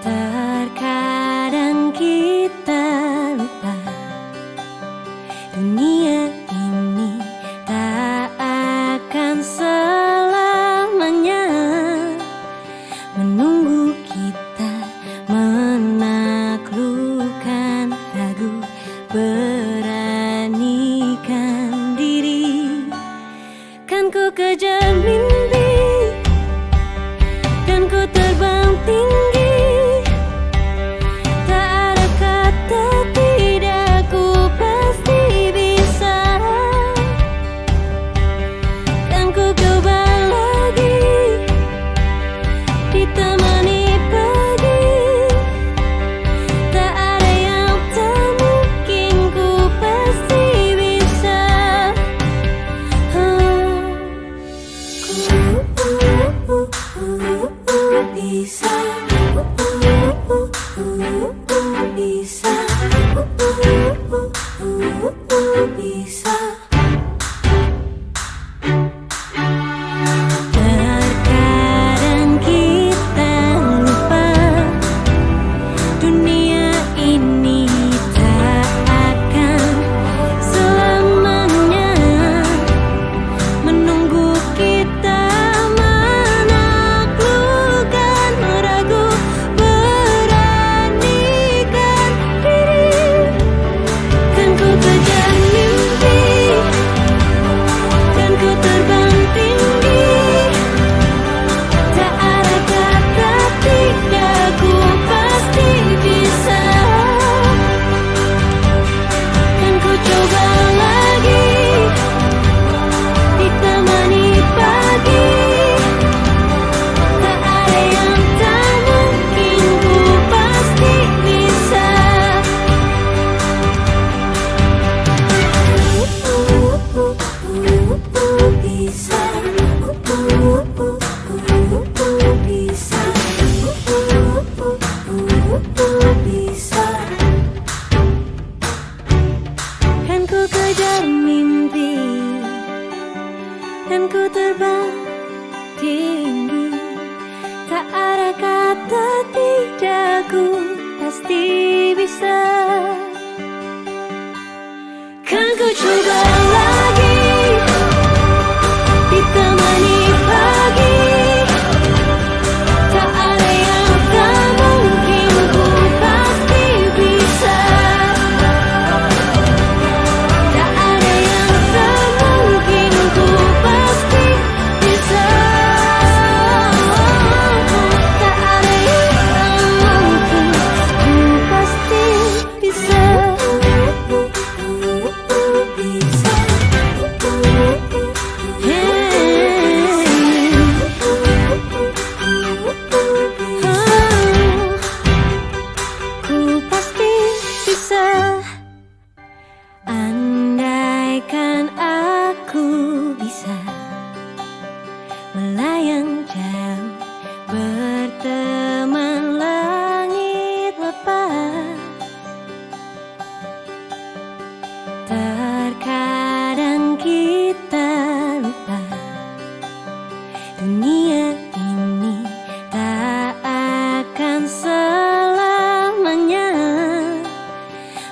Terkadang kita lupa dunia ini tak akan selamanya menunggu kita menaklukkan ragu, beranikan diri. Kan ku kejar mimpi, kan ku terbang tinggi. Terkadang kita lupa dunia ini tak akan selamanya menunggu kita menaklukkan ragu, beranikan diri. Kan ku kejar mimpi, kan ku terbang tinggi. Tak ada kata tidak, ku pasti bisa. Kan ku coba lagi, ditemani pagi. Tak ada yang tak mungkin, ku pasti bisa. Bisa, bisa. Kan ku kejar mimpi, kan ku terbang tinggi. Tak ada kata tidak, ku pasti bisa. Kan ku coba lagi, ditemani pagi. Tak ada yang tak mungkin, ku pasti bisa. Tak ada yang tak mungkin, ku pasti bisa. Tak ada yang tak mungkin, ku pasti bisa. Ku pasti bisa. Andaikan aku bisa melayang jauh, berteman langit lepas. Terkadang kita lupa dunia ini tak akan selamanya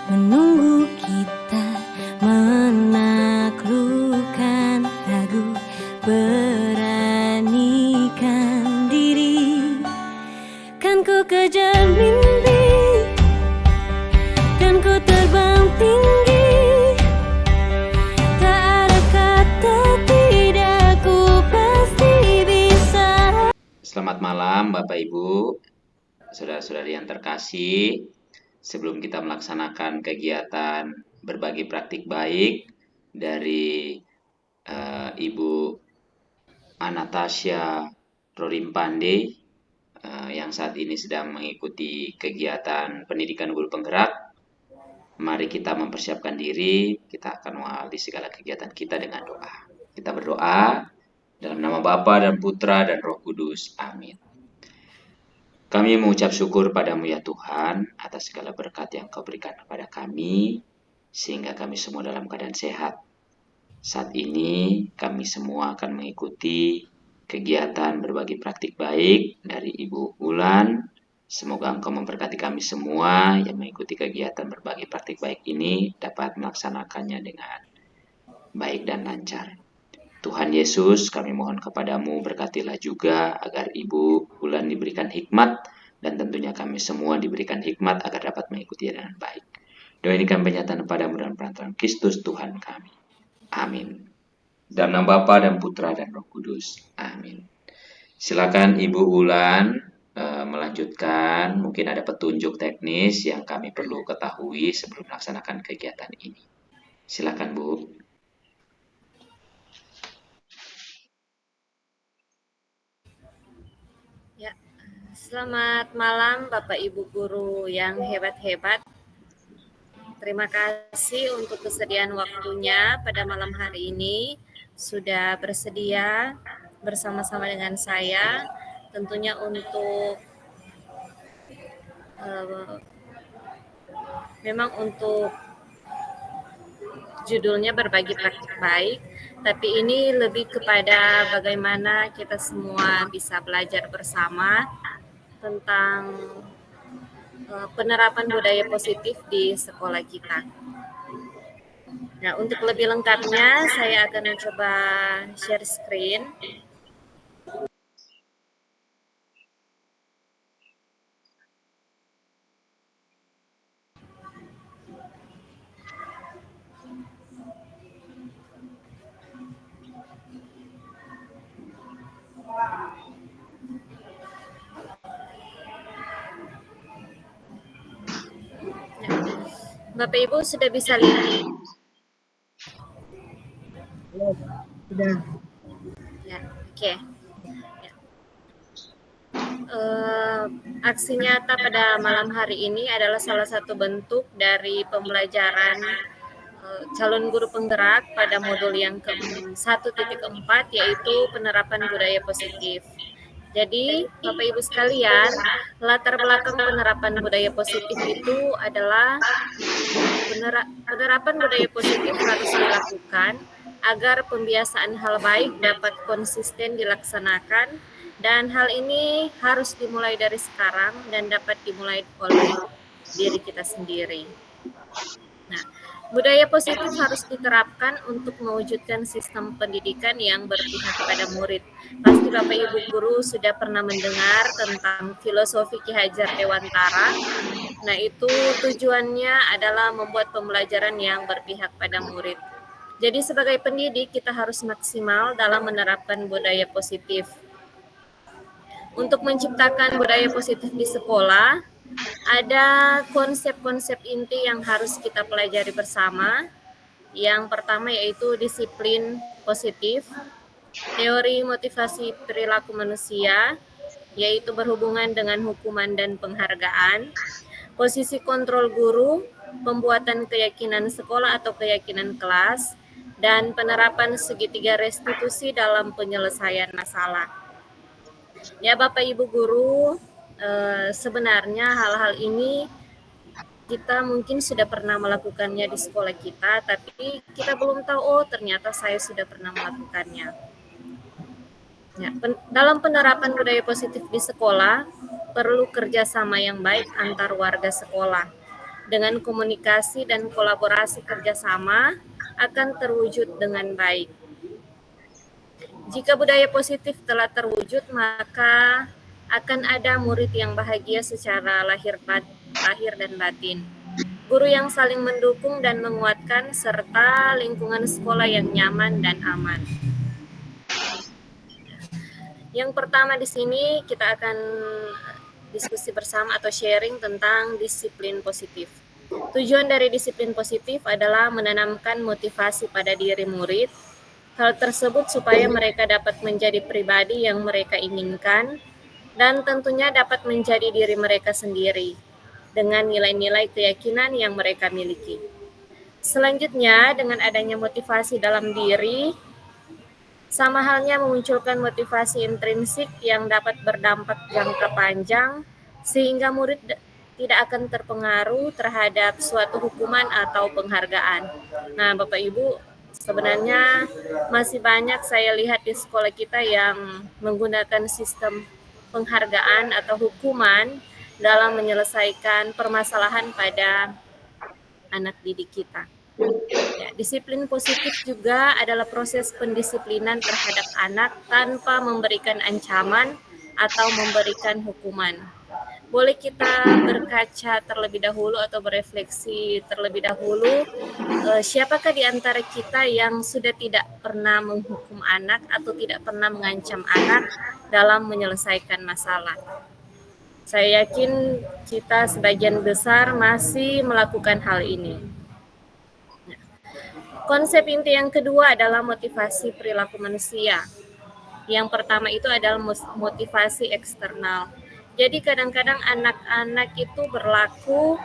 menunggu kita menaklukkan ragu, beranikan diri. Kan ku kejar mimpi, kan ku terbang tinggi. Tak ada kata tidak, ku pasti bisa. Selamat malam Bapak Ibu, saudara-saudari yang terkasih. Sebelum kita melaksanakan kegiatan berbagi praktik baik dari Ibu Anastasia Rorimpande yang saat ini sedang mengikuti kegiatan pendidikan guru penggerak, mari kita mempersiapkan diri. Kita akan mengawali segala kegiatan kita dengan doa. Kita berdoa dalam nama Bapa dan Putra dan Roh Kudus. Amin. Kami mengucap syukur padamu ya Tuhan atas segala berkat yang Kau berikan kepada kami, sehingga kami semua dalam keadaan sehat. Saat ini kami semua akan mengikuti kegiatan berbagi praktik baik dari Ibu Ulan Semoga Engkau memberkati kami semua yang mengikuti kegiatan berbagi praktik baik ini dapat melaksanakannya dengan baik dan lancar. Tuhan Yesus, kami mohon kepadamu berkatilah juga agar Ibu Ulan diberikan hikmat dan tentunya kami semua diberikan hikmat agar dapat mengikuti dengan baik. Doa ini kami penyataan kepadamu dalam perantaraan Kristus Tuhan kami. Amin. Dalam nama Bapa dan Putra dan Roh Kudus. Amin. Silakan Ibu Ulan melanjutkan. Mungkin ada petunjuk teknis yang kami perlu ketahui sebelum melaksanakan kegiatan ini. Silakan Bu. Ya, selamat malam Bapak Ibu guru yang hebat-hebat. Terima kasih untuk kesediaan waktunya pada malam hari ini. Sudah bersedia bersama-sama dengan saya, tentunya untuk memang untuk judulnya berbagi praktik baik, tapi ini lebih kepada bagaimana kita semua bisa belajar bersama tentang penerapan budaya positif di sekolah kita. Nah, untuk lebih lengkapnya saya akan mencoba share screen. Bapak Ibu sudah bisa lihat? Sudah. Ya, oke. Ya. Aksi nyata pada malam hari ini adalah salah satu bentuk dari pembelajaran calon guru penggerak pada modul yang ke-1.4 yaitu penerapan budaya positif. Jadi, Bapak Ibu sekalian, latar belakang penerapan budaya positif itu adalah penerapan budaya positif harus dilakukan agar pembiasaan hal baik dapat konsisten dilaksanakan, dan hal ini harus dimulai dari sekarang dan dapat dimulai oleh diri kita sendiri. Nah, budaya positif harus diterapkan untuk mewujudkan sistem pendidikan yang berpihak pada murid. Pasti Bapak Ibu guru sudah pernah mendengar tentang filosofi Ki Hajar Dewantara. Nah, itu tujuannya adalah membuat pembelajaran yang berpihak pada murid. Jadi sebagai pendidik kita harus maksimal dalam menerapkan budaya positif. Untuk menciptakan budaya positif di sekolah, ada konsep-konsep inti yang harus kita pelajari bersama. Yang pertama yaitu disiplin positif, teori motivasi perilaku manusia, yaitu berhubungan dengan hukuman dan penghargaan, posisi kontrol guru, pembuatan keyakinan sekolah atau keyakinan kelas, dan penerapan segitiga restitusi dalam penyelesaian masalah. Ya Bapak Ibu guru, sebenarnya hal-hal ini kita mungkin sudah pernah melakukannya di sekolah kita, tapi kita belum tahu, oh ternyata saya sudah pernah melakukannya. Ya, dalam penerapan budaya positif di sekolah, perlu kerjasama yang baik antar warga sekolah. Dengan komunikasi dan kolaborasi kerjasama akan terwujud dengan baik. Jika budaya positif telah terwujud, maka akan ada murid yang bahagia secara lahir dan batin. Guru yang saling mendukung dan menguatkan, serta lingkungan sekolah yang nyaman dan aman. Yang pertama di sini kita akan diskusi bersama atau sharing tentang disiplin positif. Tujuan dari disiplin positif adalah menanamkan motivasi pada diri murid. Hal tersebut supaya mereka dapat menjadi pribadi yang mereka inginkan dan tentunya dapat menjadi diri mereka sendiri dengan nilai-nilai keyakinan yang mereka miliki. Selanjutnya, dengan adanya motivasi dalam diri, sama halnya memunculkan motivasi intrinsik yang dapat berdampak jangka panjang sehingga murid tidak akan terpengaruh terhadap suatu hukuman atau penghargaan. Nah, Bapak Ibu, sebenarnya masih banyak saya lihat di sekolah kita yang menggunakan sistem penghargaan atau hukuman dalam menyelesaikan permasalahan pada anak didik kita. Ya, disiplin positif juga adalah proses pendisiplinan terhadap anak tanpa memberikan ancaman atau memberikan hukuman. Boleh kita berkaca terlebih dahulu atau berefleksi terlebih dahulu, siapakah di antara kita yang sudah tidak pernah menghukum anak atau tidak pernah mengancam anak dalam menyelesaikan masalah? Saya yakin kita sebagian besar masih melakukan hal ini. Konsep inti yang kedua adalah motivasi perilaku manusia. Yang pertama itu adalah motivasi eksternal. Jadi kadang-kadang anak-anak itu berlaku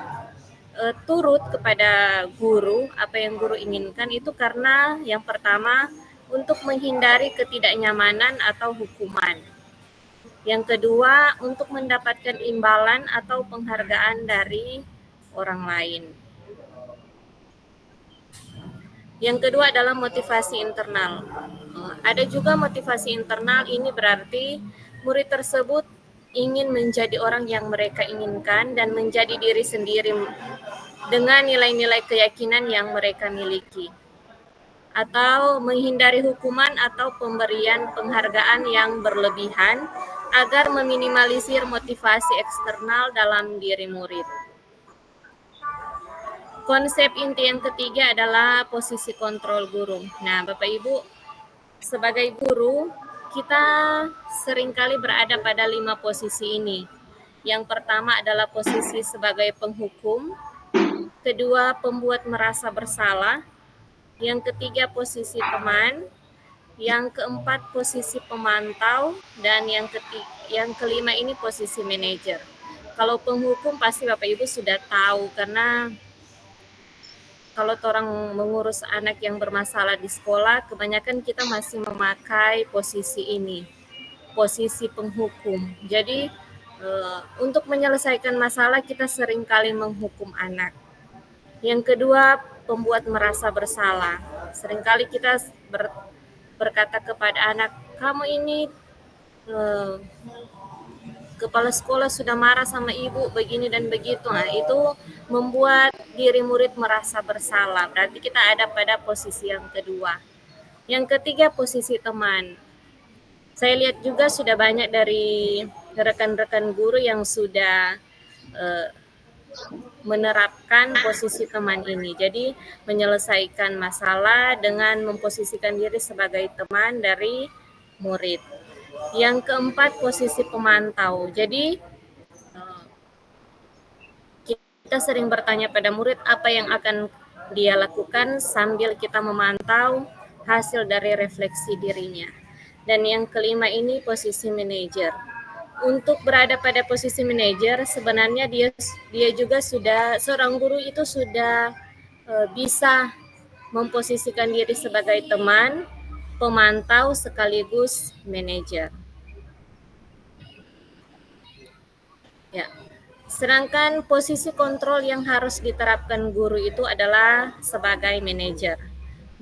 turut kepada guru, apa yang guru inginkan itu karena yang pertama untuk menghindari ketidaknyamanan atau hukuman. Yang kedua untuk mendapatkan imbalan atau penghargaan dari orang lain. Yang kedua adalah motivasi internal. Ada juga motivasi internal, ini berarti murid tersebut ingin menjadi orang yang mereka inginkan dan menjadi diri sendiri dengan nilai-nilai keyakinan yang mereka miliki. Atau menghindari hukuman atau pemberian penghargaan yang berlebihan agar meminimalisir motivasi eksternal dalam diri murid. Konsep inti yang ketiga adalah posisi kontrol guru. Nah, Bapak Ibu, sebagai guru, kita seringkali berada pada 5 posisi ini. Yang pertama adalah posisi sebagai penghukum, kedua pembuat merasa bersalah, yang ketiga posisi teman, yang keempat posisi pemantau, dan yang kelima ini posisi manajer. Kalau penghukum pasti Bapak Ibu sudah tahu, karena kalau orang mengurus anak yang bermasalah di sekolah, kebanyakan kita masih memakai posisi ini, posisi penghukum. Jadi untuk menyelesaikan masalah kita seringkali menghukum anak. Yang kedua, pembuat merasa bersalah. Seringkali kita berkata kepada anak, kamu ini kepala sekolah sudah marah sama ibu begini dan begitu. Nah, itu membuat diri murid merasa bersalah. Berarti kita ada pada posisi yang kedua. Yang ketiga, posisi teman. Saya lihat juga sudah banyak dari rekan-rekan guru yang sudah menerapkan posisi teman ini. Jadi menyelesaikan masalah dengan memposisikan diri sebagai teman dari murid. Yang keempat, posisi pemantau. Jadi kita sering bertanya pada murid apa yang akan dia lakukan sambil kita memantau hasil dari refleksi dirinya. Dan yang kelima ini posisi manajer. Untuk berada pada posisi manajer, sebenarnya dia juga sudah, seorang guru itu sudah bisa memposisikan diri sebagai teman, pemantau sekaligus manajer. Ya. Sedangkan posisi kontrol yang harus diterapkan guru itu adalah sebagai manajer.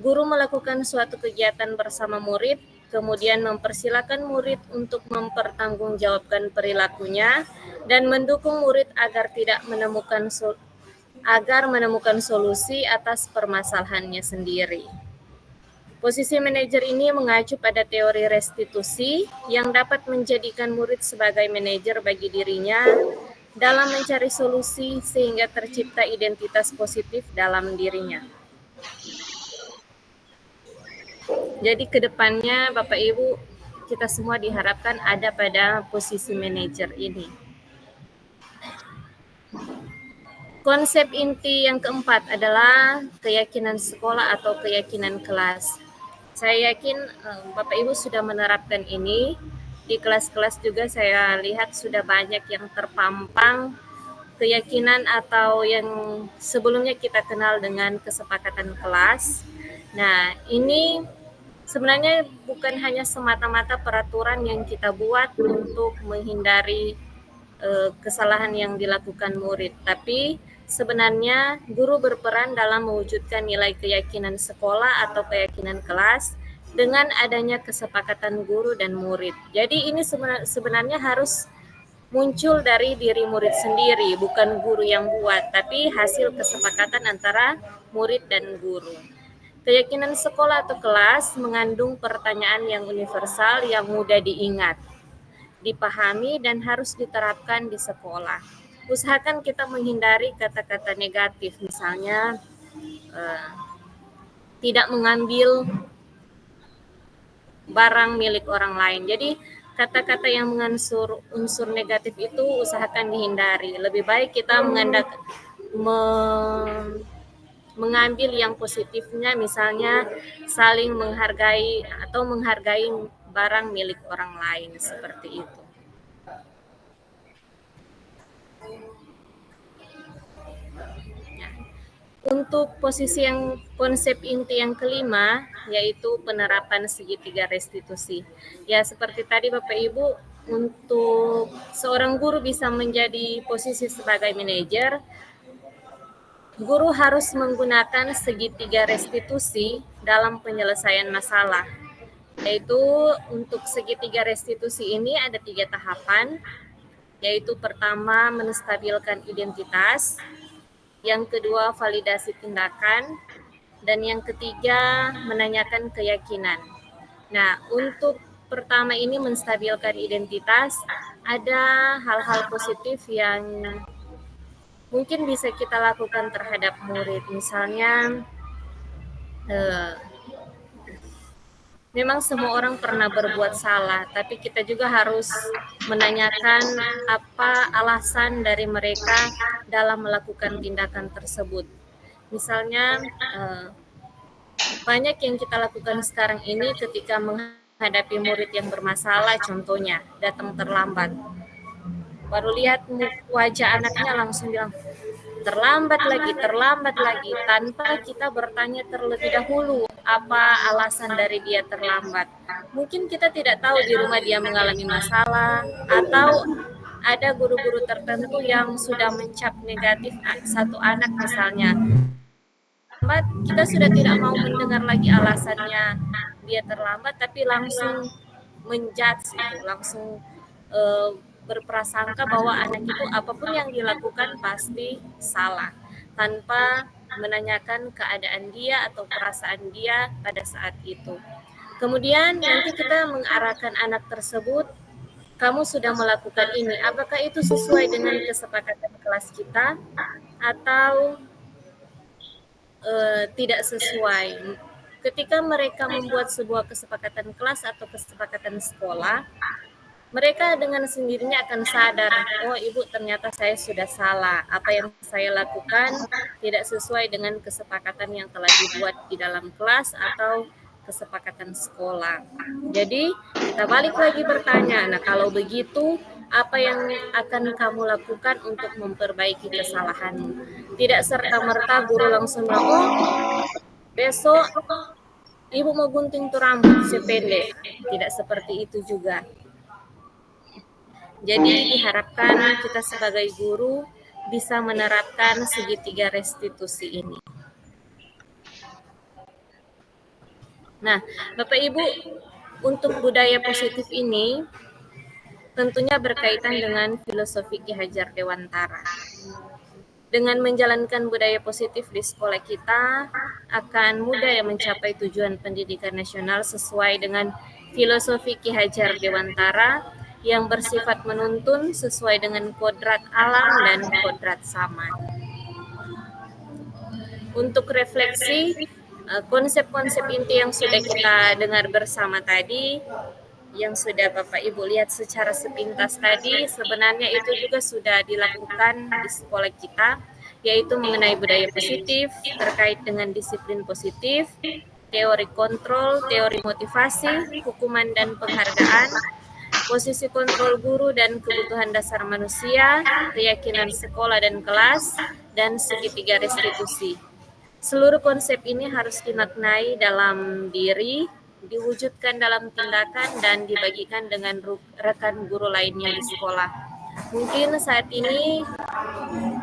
Guru melakukan suatu kegiatan bersama murid, kemudian mempersilakan murid untuk mempertanggungjawabkan perilakunya dan mendukung murid agar menemukan solusi atas permasalahannya sendiri. Posisi manajer ini mengacu pada teori restitusi yang dapat menjadikan murid sebagai manajer bagi dirinya dalam mencari solusi sehingga tercipta identitas positif dalam dirinya. Jadi kedepannya Bapak Ibu kita semua diharapkan ada pada posisi manajer ini. Konsep inti yang keempat adalah keyakinan sekolah atau keyakinan kelas. Saya yakin Bapak Ibu sudah menerapkan ini. Di kelas-kelas juga saya lihat sudah banyak yang terpampang keyakinan atau yang sebelumnya kita kenal dengan kesepakatan kelas. Nah, ini sebenarnya bukan hanya semata-mata peraturan yang kita buat untuk menghindari kesalahan yang dilakukan murid, tapi sebenarnya guru berperan dalam mewujudkan nilai keyakinan sekolah atau keyakinan kelas dengan adanya kesepakatan guru dan murid. Jadi ini sebenarnya harus muncul dari diri murid sendiri, bukan guru yang buat, tapi hasil kesepakatan antara murid dan guru. Keyakinan sekolah atau kelas mengandung pertanyaan yang universal yang mudah diingat, dipahami, dan harus diterapkan di sekolah. Usahakan kita menghindari kata-kata negatif, misalnya tidak mengambil barang milik orang lain. Jadi kata-kata yang mengandung unsur negatif itu usahakan dihindari. Lebih baik kita mengambil yang positifnya, misalnya saling menghargai atau menghargai barang milik orang lain, seperti itu. Untuk posisi yang konsep inti yang kelima, yaitu penerapan segitiga restitusi. Ya, seperti tadi Bapak Ibu, untuk seorang guru bisa menjadi posisi sebagai manajer, guru harus menggunakan segitiga restitusi dalam penyelesaian masalah. Yaitu untuk segitiga restitusi ini ada 3 tahapan, yaitu pertama menstabilkan identitas, yang kedua validasi tindakan, dan yang ketiga menanyakan keyakinan. Nah, untuk pertama ini menstabilkan identitas, ada hal-hal positif yang mungkin bisa kita lakukan terhadap murid. Misalnya, memang semua orang pernah berbuat salah, tapi kita juga harus menanyakan apa alasan dari mereka dalam melakukan tindakan tersebut. Misalnya, banyak yang kita lakukan sekarang ini ketika menghadapi murid yang bermasalah, contohnya datang terlambat. Baru lihat wajah anaknya langsung bilang, terlambat lagi, tanpa kita bertanya terlebih dahulu apa alasan dari dia terlambat. Mungkin kita tidak tahu di rumah dia mengalami masalah, atau ada guru-guru tertentu yang sudah mencap negatif satu anak misalnya. Kita sudah tidak mau mendengar lagi alasannya dia terlambat, tapi langsung menjudge itu, langsung berprasangka bahwa anak itu apapun yang dilakukan pasti salah, tanpa menanyakan keadaan dia atau perasaan dia pada saat itu. Kemudian nanti kita mengarahkan anak tersebut, kamu sudah melakukan ini, apakah itu sesuai dengan kesepakatan kelas kita atau tidak sesuai. Ketika mereka membuat sebuah kesepakatan kelas atau kesepakatan sekolah, mereka dengan sendirinya akan sadar, oh ibu ternyata saya sudah salah, apa yang saya lakukan tidak sesuai dengan kesepakatan yang telah dibuat di dalam kelas atau kesepakatan sekolah. Jadi kita balik lagi bertanya, nah kalau begitu apa yang akan kamu lakukan untuk memperbaiki kesalahanmu? Tidak serta-merta guru langsung bilang, oh besok ibu mau gunting tuh rambut sependek. Tidak seperti itu juga. Jadi diharapkan kita sebagai guru bisa menerapkan segitiga restitusi ini. Nah, Bapak Ibu, untuk budaya positif ini tentunya berkaitan dengan filosofi Ki Hajar Dewantara. Dengan menjalankan budaya positif di sekolah kita, akan mudah mencapai tujuan pendidikan nasional sesuai dengan filosofi Ki Hajar Dewantara yang bersifat menuntun sesuai dengan kodrat alam dan kodrat zaman. Untuk refleksi, konsep-konsep inti yang sudah kita dengar bersama tadi, yang sudah Bapak Ibu lihat secara sepintas tadi, sebenarnya itu juga sudah dilakukan di sekolah kita, yaitu mengenai budaya positif, terkait dengan disiplin positif, teori kontrol, teori motivasi, hukuman dan penghargaan, posisi kontrol guru dan kebutuhan dasar manusia, keyakinan sekolah dan kelas, dan segitiga restitusi. Seluruh konsep ini harus dimaknai dalam diri, diwujudkan dalam tindakan, dan dibagikan dengan rekan guru lainnya di sekolah. Mungkin saat ini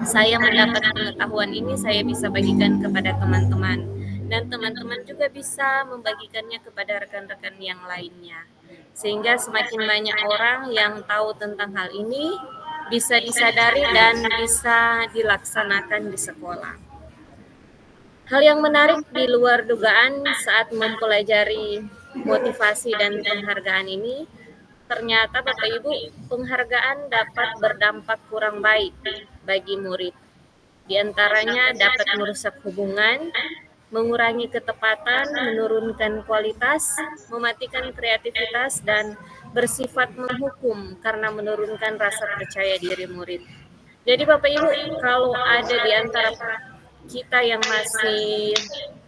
saya mendapat pengetahuan ini, saya bisa bagikan kepada teman-teman, dan teman-teman juga bisa membagikannya kepada rekan-rekan yang lainnya. Sehingga semakin banyak orang yang tahu tentang hal ini, bisa disadari dan bisa dilaksanakan di sekolah. Hal yang menarik di luar dugaan saat mempelajari motivasi dan penghargaan ini, ternyata Bapak Ibu, penghargaan dapat berdampak kurang baik bagi murid. Di antaranya dapat merusak hubungan, mengurangi ketepatan, menurunkan kualitas, mematikan kreativitas, dan bersifat menghukum karena menurunkan rasa percaya diri murid. Jadi Bapak Ibu, kalau ada di antara kita yang masih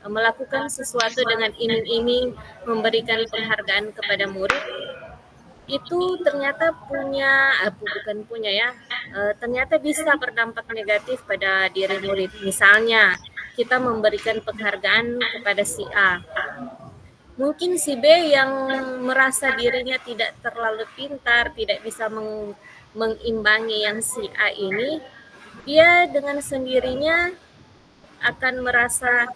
melakukan sesuatu dengan iming-iming memberikan penghargaan kepada murid, itu ternyata bukan punya ya, ternyata bisa berdampak negatif pada diri murid. Misalnya, kita memberikan penghargaan kepada si A. Mungkin si B yang merasa dirinya tidak terlalu pintar, tidak bisa mengimbangi yang si A ini, dia dengan sendirinya akan merasa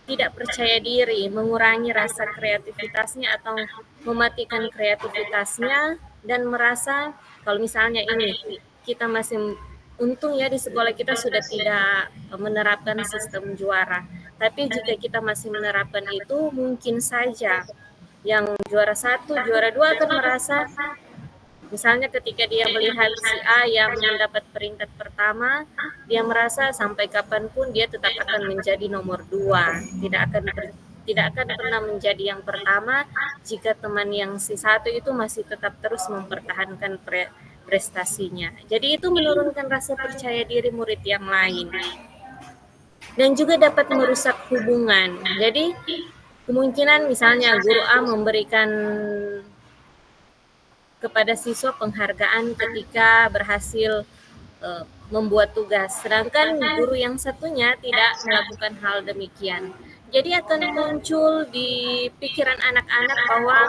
tidak percaya diri, mengurangi rasa kreativitasnya atau mematikan kreativitasnya dan merasa kalau misalnya ini kita masih untung ya di sekolah kita sudah tidak menerapkan sistem juara. Tapi jika kita masih menerapkan itu mungkin saja yang juara 1, juara 2 akan merasa misalnya ketika dia melihat si A yang mendapat peringkat pertama, dia merasa sampai kapanpun dia tetap akan menjadi nomor 2, tidak akan pernah menjadi yang pertama jika teman yang si satu itu masih tetap terus mempertahankan prestasinya. Jadi itu menurunkan rasa percaya diri murid yang lain. Dan juga dapat merusak hubungan. Jadi kemungkinan misalnya guru A memberikan kepada siswa penghargaan ketika berhasil membuat tugas, sedangkan guru yang satunya tidak melakukan hal demikian. Jadi akan muncul di pikiran anak-anak bahwa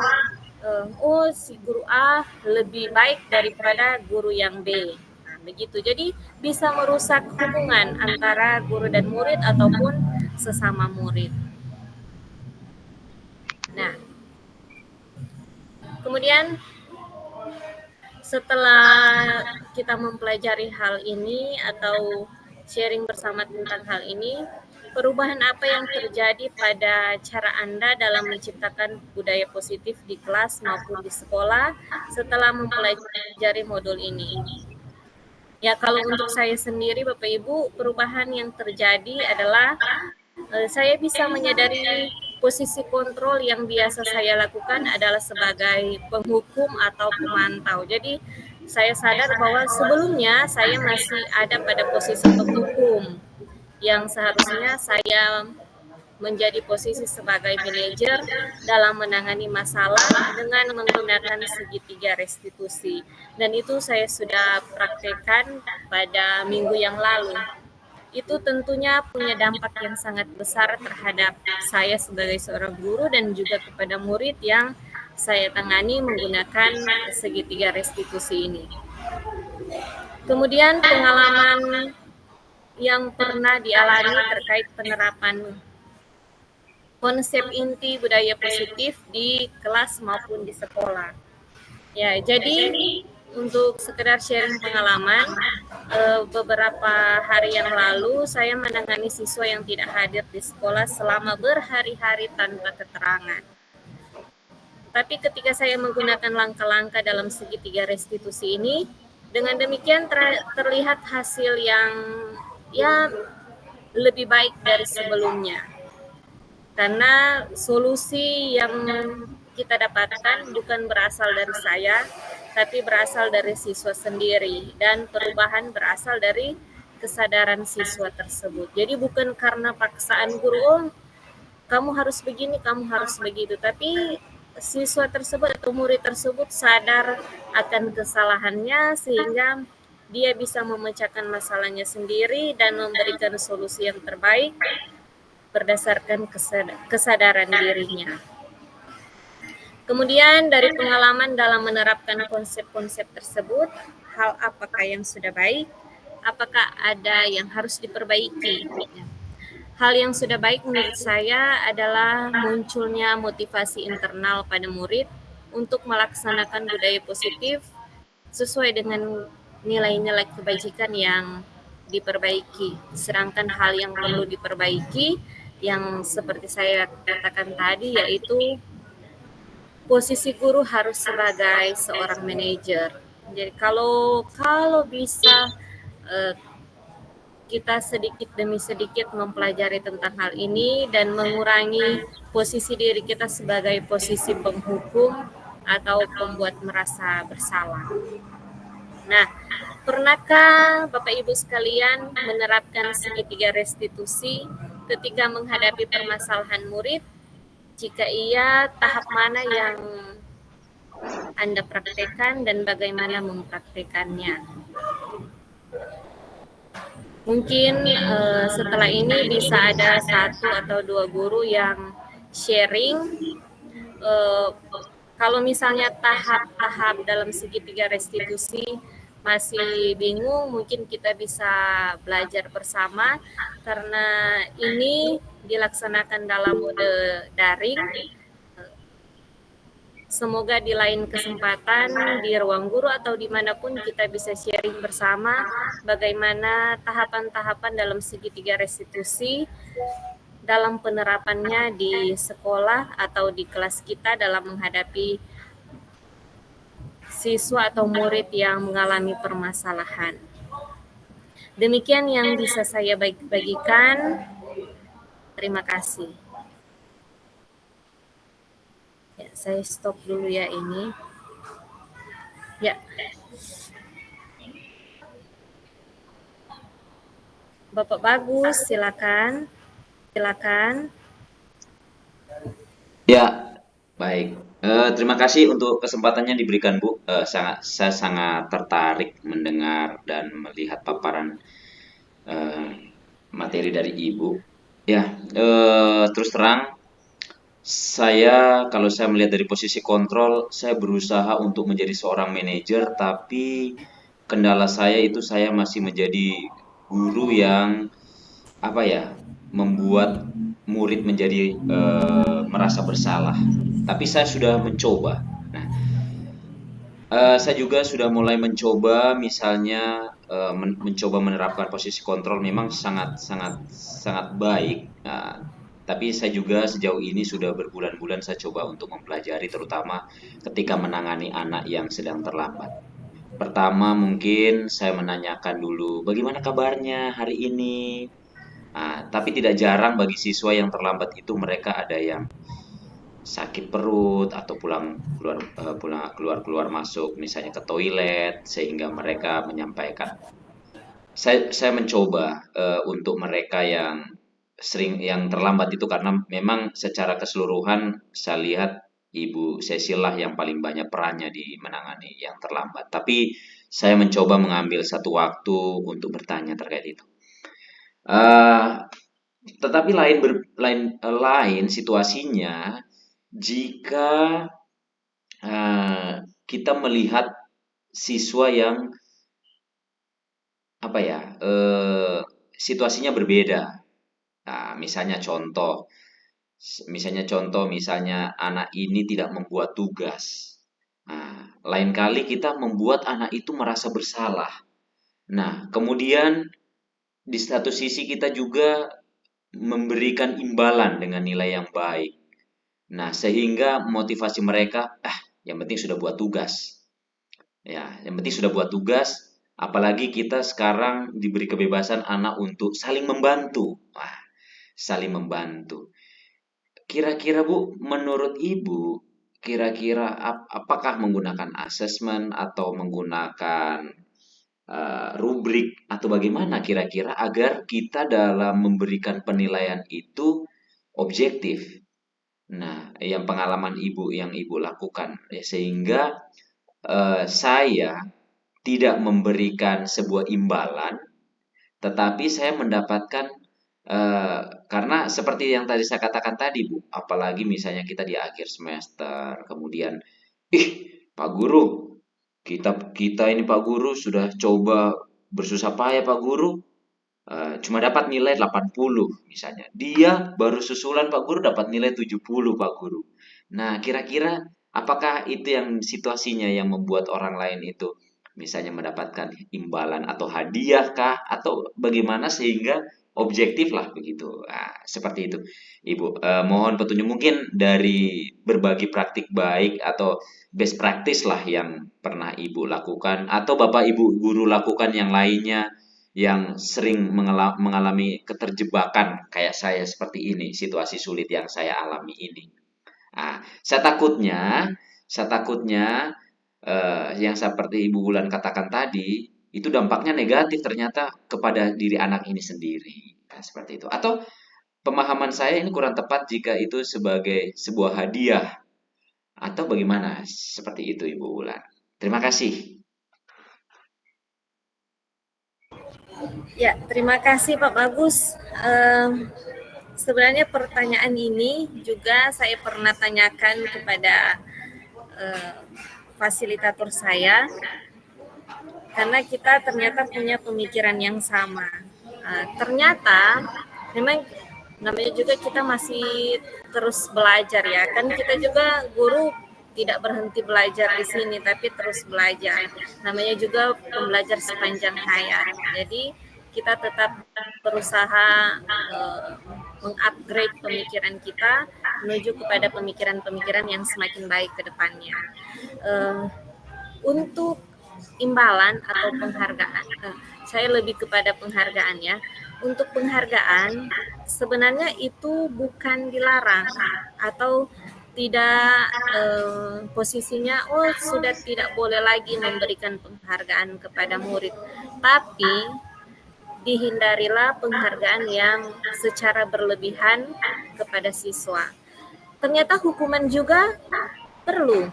oh si guru A lebih baik daripada guru yang B. Nah, begitu. Jadi bisa merusak hubungan antara guru dan murid ataupun sesama murid. Nah, kemudian setelah kita mempelajari hal ini atau sharing bersama tentang hal ini, perubahan apa yang terjadi pada cara Anda dalam menciptakan budaya positif di kelas maupun di sekolah setelah mempelajari modul ini? Ya, kalau untuk saya sendiri, Bapak Ibu, perubahan yang terjadi adalah saya bisa menyadari posisi kontrol yang biasa saya lakukan adalah sebagai penghukum atau pemantau. Jadi saya sadar bahwa sebelumnya saya masih ada pada posisi penghukum yang seharusnya saya menjadi posisi sebagai manajer dalam menangani masalah dengan menggunakan segitiga restitusi. Dan itu saya sudah praktekkan pada minggu yang lalu. Itu tentunya punya dampak yang sangat besar terhadap saya sebagai seorang guru dan juga kepada murid yang saya tangani menggunakan segitiga restitusi ini. Kemudian pengalaman yang pernah dialami terkait penerapan konsep inti budaya positif di kelas maupun di sekolah. Ya, jadi untuk sekedar sharing pengalaman, beberapa hari yang lalu saya menangani siswa yang tidak hadir di sekolah selama berhari-hari tanpa keterangan. Tapi ketika saya menggunakan langkah-langkah dalam segitiga restitusi ini, dengan demikian terlihat hasil yang ya lebih baik dari sebelumnya. Karena solusi yang kita dapatkan bukan berasal dari saya, tapi berasal dari siswa sendiri, dan perubahan berasal dari kesadaran siswa tersebut. Jadi bukan karena paksaan guru, oh kamu harus begini, kamu harus begitu, tapi siswa tersebut atau murid tersebut sadar akan kesalahannya sehingga dia bisa memecahkan masalahnya sendiri dan memberikan solusi yang terbaik berdasarkan kesadaran dirinya. Kemudian dari pengalaman dalam menerapkan konsep-konsep tersebut, hal apakah yang sudah baik, apakah ada yang harus diperbaiki? Hal yang sudah baik menurut saya adalah munculnya motivasi internal pada murid untuk melaksanakan budaya positif sesuai dengan nilai-nilai kebajikan yang diperbaiki. Sedangkan hal yang perlu diperbaiki yang seperti saya katakan tadi yaitu posisi guru harus sebagai seorang manajer. Jadi kalau bisa eh, kita sedikit demi sedikit mempelajari tentang hal ini dan mengurangi posisi diri kita sebagai posisi penghukum atau pembuat merasa bersalah. Nah, pernahkah Bapak Ibu sekalian menerapkan segitiga restitusi ketika menghadapi permasalahan murid? Jika iya, tahap mana yang Anda praktekkan dan bagaimana mempraktekannya? Mungkin setelah ini bisa ada 1 atau 2 guru yang sharing. Kalau misalnya tahap-tahap dalam segitiga restitusi masih bingung, mungkin kita bisa belajar bersama karena ini dilaksanakan dalam mode daring. Semoga di lain kesempatan di ruang guru atau dimanapun kita bisa sharing bersama bagaimana tahapan-tahapan dalam segitiga restitusi dalam penerapannya di sekolah atau di kelas kita dalam menghadapi siswa atau murid yang mengalami permasalahan. Demikian yang bisa saya bagikan. Terima kasih. Ya, saya stop dulu ya ini. Ya. Bapak Bagus, silakan. Silakan. Ya, baik. Terima kasih untuk kesempatannya diberikan, Bu. Saya sangat tertarik mendengar dan melihat paparan materi dari Ibu. Ya, terus terang, kalau saya melihat dari posisi kontrol, saya berusaha untuk menjadi seorang manajer, tapi kendala saya itu saya masih menjadi guru yang apa ya, membuat murid menjadi merasa bersalah. Tapi saya sudah mencoba. Nah, saya juga sudah mulai mencoba, misalnya mencoba menerapkan posisi kontrol memang sangat sangat sangat baik. Nah, tapi saya juga sejauh ini sudah berbulan-bulan saya coba untuk mempelajari, terutama ketika menangani anak yang sedang terlambat. Pertama mungkin saya menanyakan dulu, bagaimana kabarnya hari ini? Nah, tapi tidak jarang bagi siswa yang terlambat itu mereka ada yang sakit perut atau keluar masuk misalnya ke toilet sehingga mereka menyampaikan. Saya mencoba untuk mereka yang yang terlambat itu karena memang secara keseluruhan saya lihat Ibu Cecil lah yang paling banyak perannya di menangani yang terlambat. Tapi saya mencoba mengambil satu waktu untuk bertanya terkait itu. Eh, tetapi lain situasinya jika kita melihat siswa yang apa ya, situasinya berbeda. Nah, misalnya anak ini tidak membuat tugas. Nah, lain kali kita membuat anak itu merasa bersalah. Nah, kemudian di satu sisi kita juga memberikan imbalan dengan nilai yang baik. Nah, sehingga motivasi mereka, yang penting sudah buat tugas. Ya, yang penting sudah buat tugas, apalagi kita sekarang diberi kebebasan anak untuk saling membantu. Wah, saling membantu. Kira-kira Bu, menurut Ibu, kira-kira apakah menggunakan asesmen atau menggunakan rubrik atau bagaimana kira-kira agar kita dalam memberikan penilaian itu objektif? Nah, yang pengalaman Ibu yang Ibu lakukan, ya, sehingga saya tidak memberikan sebuah imbalan, tetapi saya mendapatkan karena seperti yang tadi saya katakan tadi, Bu, apalagi misalnya kita di akhir semester, kemudian, ih, Pak Guru, kita ini Pak Guru sudah coba bersusah payah Pak Guru, cuma dapat nilai 80 misalnya. Dia baru susulan Pak Guru dapat nilai 70 Pak Guru. Nah, kira-kira apakah itu yang situasinya yang membuat orang lain itu misalnya mendapatkan imbalan atau hadiah kah, atau bagaimana sehingga objektif lah begitu. Nah, seperti itu, Ibu. Mohon petunjuk mungkin dari berbagi praktik baik atau best practice lah yang pernah Ibu lakukan atau Bapak Ibu guru lakukan yang lainnya yang sering mengalami keterjebakan kayak saya seperti ini, situasi sulit yang saya alami ini. Nah, saya takutnya yang seperti Ibu Bulan katakan tadi, itu dampaknya negatif ternyata kepada diri anak ini sendiri. Nah, seperti itu. Atau pemahaman saya ini kurang tepat jika itu sebagai sebuah hadiah atau bagaimana? Seperti itu Ibu Bulan. Terima kasih. Ya, terima kasih Pak Bagus. Sebenarnya pertanyaan ini juga saya pernah tanyakan kepada fasilitator saya, karena kita ternyata punya pemikiran yang sama. Ternyata memang namanya juga kita masih terus belajar ya, kan kita juga guru tidak berhenti belajar di sini, tapi terus belajar. Namanya juga pembelajar sepanjang hayat. Jadi kita tetap berusaha mengupgrade pemikiran kita menuju kepada pemikiran-pemikiran yang semakin baik ke depannya. Untuk imbalan atau penghargaan, saya lebih kepada penghargaan ya. Untuk penghargaan sebenarnya itu bukan dilarang atau tidak posisinya sudah tidak boleh lagi memberikan penghargaan kepada murid, tapi dihindarilah penghargaan yang secara berlebihan kepada siswa. Ternyata hukuman juga perlu.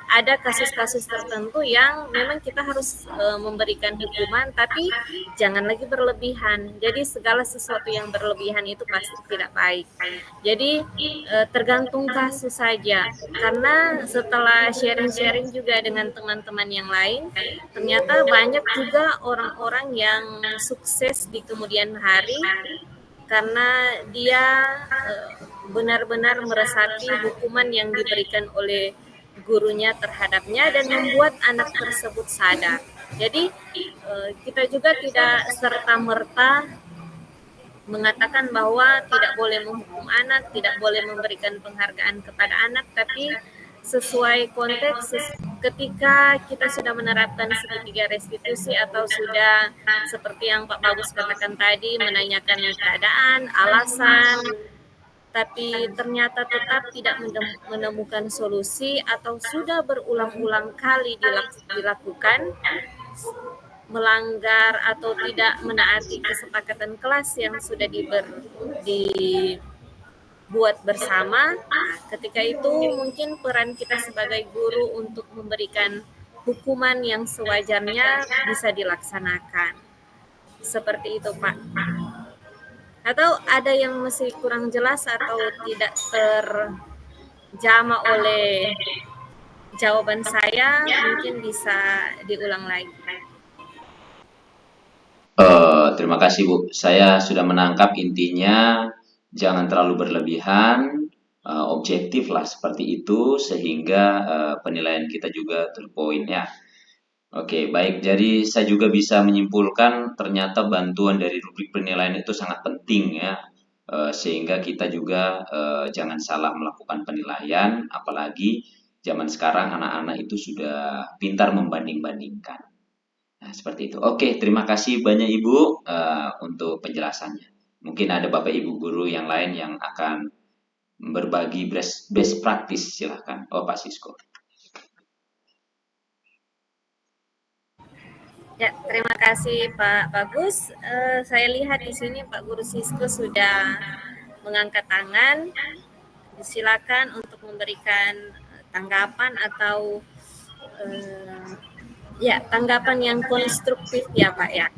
Ada kasus-kasus tertentu yang memang kita harus memberikan hukuman, tapi jangan lagi berlebihan. Jadi segala sesuatu yang berlebihan itu pasti tidak baik. Jadi tergantung kasus saja. Karena setelah sharing-sharing juga dengan teman-teman yang lain, ternyata banyak juga orang-orang yang sukses di kemudian hari karena dia benar-benar meresapi hukuman yang diberikan oleh gurunya terhadapnya dan membuat anak tersebut sadar. Jadi kita juga tidak serta-merta mengatakan bahwa tidak boleh menghukum anak, tidak boleh memberikan penghargaan kepada anak, tapi sesuai konteks ketika kita sudah menerapkan segitiga restitusi atau sudah seperti yang Pak Bagus katakan tadi, menanyakan keadaan, alasan, tapi ternyata tetap tidak menemukan solusi atau sudah berulang-ulang kali dilakukan, melanggar atau tidak menaati kesepakatan kelas yang sudah dibuat bersama, ketika itu mungkin peran kita sebagai guru untuk memberikan hukuman yang sewajarnya bisa dilaksanakan. Seperti itu, Pak. Atau ada yang masih kurang jelas atau tidak terjama oleh jawaban saya, mungkin bisa diulang lagi. Terima kasih Bu. Saya sudah menangkap intinya, jangan terlalu berlebihan, objektif lah seperti itu sehingga penilaian kita juga to the point ya. Oke, baik. Jadi saya juga bisa menyimpulkan ternyata bantuan dari rubrik penilaian itu sangat penting ya, sehingga kita juga jangan salah melakukan penilaian, apalagi zaman sekarang anak-anak itu sudah pintar membanding-bandingkan. Nah, seperti itu. Oke, terima kasih banyak Ibu untuk penjelasannya. Mungkin ada Bapak Ibu guru yang lain yang akan berbagi best practice, silahkan. Oh, Pak Sisko. Ya, terima kasih Pak Bagus. Saya lihat di sini Pak Guru Sisko sudah mengangkat tangan. Silakan untuk memberikan tanggapan atau tanggapan yang konstruktif ya Pak ya.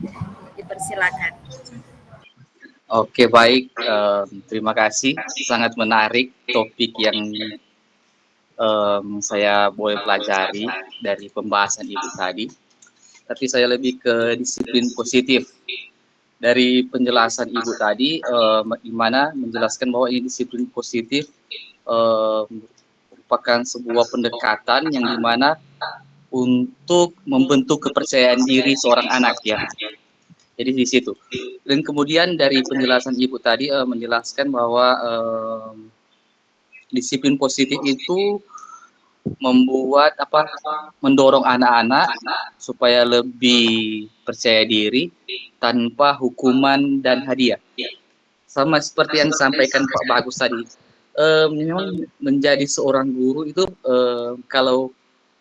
Dipersilakan. Oke, baik. Terima kasih. Sangat menarik topik yang saya boleh pelajari dari pembahasan Ibu tadi. Tapi saya lebih ke disiplin positif. Dari penjelasan Ibu tadi, di mana menjelaskan bahwa ini disiplin positif merupakan sebuah pendekatan yang dimana untuk membentuk kepercayaan diri seorang anak ya. Jadi di situ. Dan kemudian dari penjelasan Ibu tadi menjelaskan bahwa disiplin positif itu membuat mendorong anak-anak supaya lebih percaya diri tanpa hukuman dan hadiah. Sama seperti yang disampaikan Pak Bagus tadi. Memang menjadi seorang guru itu kalau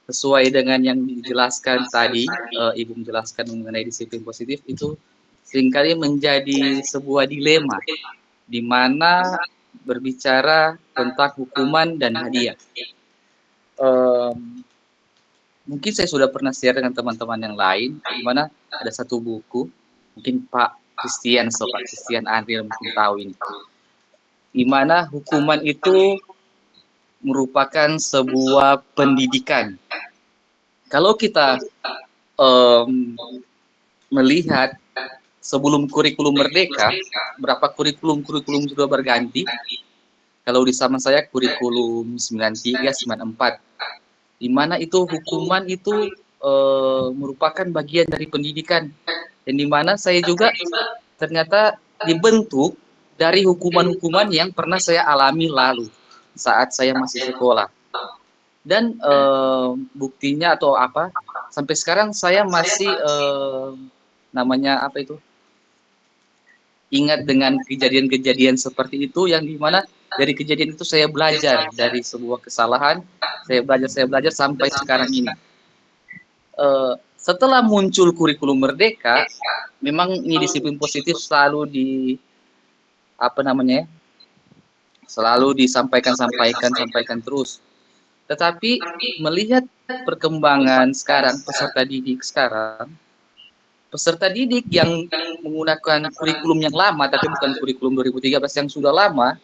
sesuai dengan yang dijelaskan tadi, Ibu menjelaskan mengenai disiplin positif itu seringkali menjadi sebuah dilema di mana berbicara tentang hukuman dan hadiah. Mungkin saya sudah pernah share dengan teman-teman yang lain, di mana ada satu buku, mungkin Pak Christian Andriel mungkin tahu ini, di mana hukuman itu merupakan sebuah pendidikan. Kalau kita melihat sebelum kurikulum merdeka, berapa kurikulum sudah berganti. Kalau di zaman saya kurikulum 93, 94, di mana itu hukuman itu merupakan bagian dari pendidikan, dan di mana saya juga ternyata dibentuk dari hukuman-hukuman yang pernah saya alami lalu saat saya masih sekolah. Dan buktinya atau sampai sekarang saya masih ingat dengan kejadian-kejadian seperti itu, yang dimana dari kejadian itu saya belajar dari sebuah kesalahan, saya belajar sampai sekarang ini. Setelah muncul kurikulum merdeka, memang ini disiplin positif selalu selalu disampaikan terus. Tetapi melihat perkembangan sekarang, peserta didik yang menggunakan kurikulum yang lama, tapi bukan kurikulum 2013 yang sudah lama,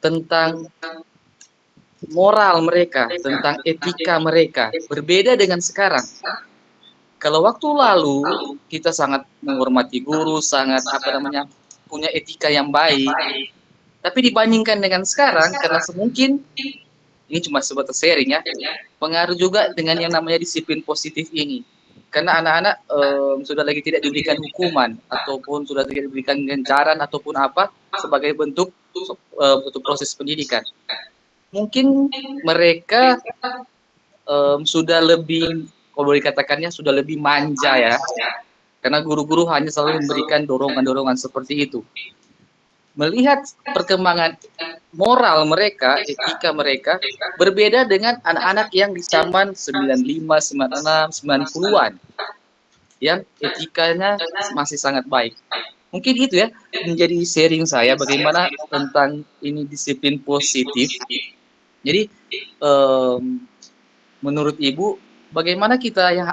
tentang moral mereka, tentang etika mereka, berbeda dengan sekarang. Kalau waktu lalu kita sangat menghormati guru, sangat punya etika yang baik, tapi dibandingkan dengan sekarang, karena mungkin ini cuma sebatas sharing ya, pengaruh juga dengan yang namanya disiplin positif ini. Karena anak-anak sudah lagi tidak diberikan hukuman, ataupun sudah tidak diberikan ganjaran, ataupun sebagai bentuk proses pendidikan. Mungkin mereka sudah lebih, kalau dikatakannya sudah lebih manja ya, karena guru-guru hanya selalu memberikan dorongan-dorongan seperti itu. Melihat perkembangan moral mereka, etika mereka, berbeda dengan anak-anak yang di zaman 95, 96, 90-an, yang etikanya masih sangat baik. Mungkin itu ya, menjadi sharing saya bagaimana tentang ini disiplin positif. Jadi, menurut Ibu, bagaimana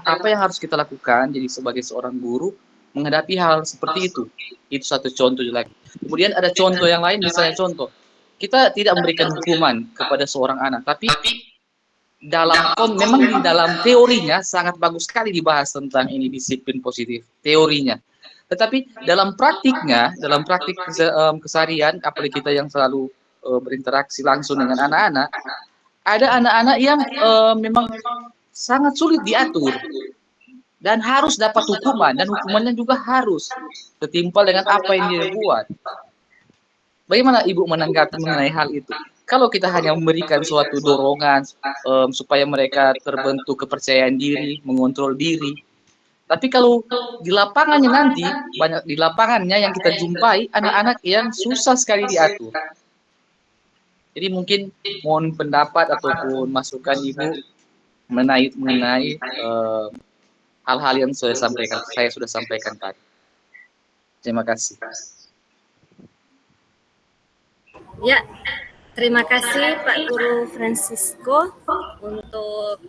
apa yang harus kita lakukan jadi sebagai seorang guru menghadapi hal seperti itu? Itu satu contoh lagi. Kemudian ada contoh yang lain, misalnya contoh, kita tidak memberikan hukuman kepada seorang anak, tapi memang di dalam teorinya sangat bagus sekali dibahas tentang ini disiplin positif, teorinya. Tetapi dalam praktik keseharian, apalagi kita yang selalu berinteraksi langsung dengan anak-anak, ada anak-anak yang memang sangat sulit diatur dan harus dapat hukuman, dan hukumannya juga harus setimpal dengan apa yang dia buat. Bagaimana Ibu menanggapi mengenai hal itu? Kalau kita hanya memberikan suatu dorongan supaya mereka terbentuk kepercayaan diri, mengontrol diri, tapi kalau di lapangannya nanti, banyak di lapangannya yang kita jumpai anak-anak yang susah sekali diatur. Jadi mungkin mohon pendapat ataupun masukan Ibu mengenai hal-hal yang saya sudah sampaikan tadi. Terima kasih. Ya, terima kasih Pak Guru Francisco untuk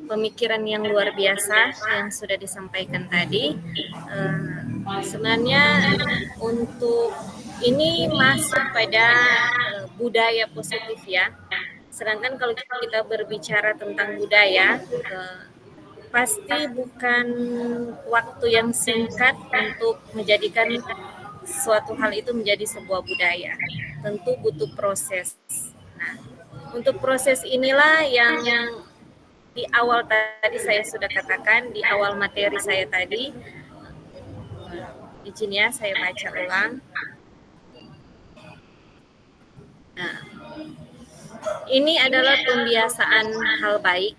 pemikiran yang luar biasa yang sudah disampaikan tadi. Sebenarnya untuk ini masuk pada budaya positif ya. Sedangkan kalau kita berbicara tentang budaya, pasti bukan waktu yang singkat untuk menjadikan suatu hal itu menjadi sebuah budaya. Tentu butuh proses. Nah, Untuk proses inilah yang di awal tadi saya sudah katakan, di awal materi saya tadi. Izin ya, saya baca ulang. Nah, ini adalah pembiasaan hal baik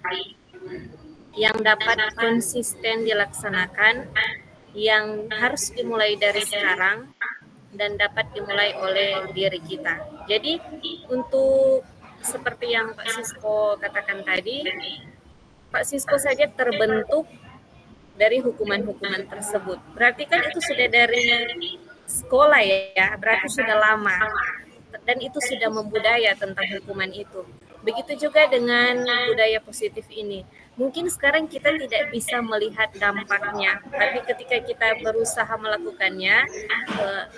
yang dapat konsisten dilaksanakan, yang harus dimulai dari sekarang dan dapat dimulai oleh diri kita. Jadi untuk seperti yang Pak Sisko katakan tadi, Pak Sisko saja terbentuk dari hukuman-hukuman tersebut. Berarti kan itu sudah dari sekolah ya, berarti sudah lama. Dan itu sudah membudaya tentang hukuman itu. Begitu juga dengan budaya positif ini. Mungkin sekarang kita tidak bisa melihat dampaknya, tapi ketika kita berusaha melakukannya,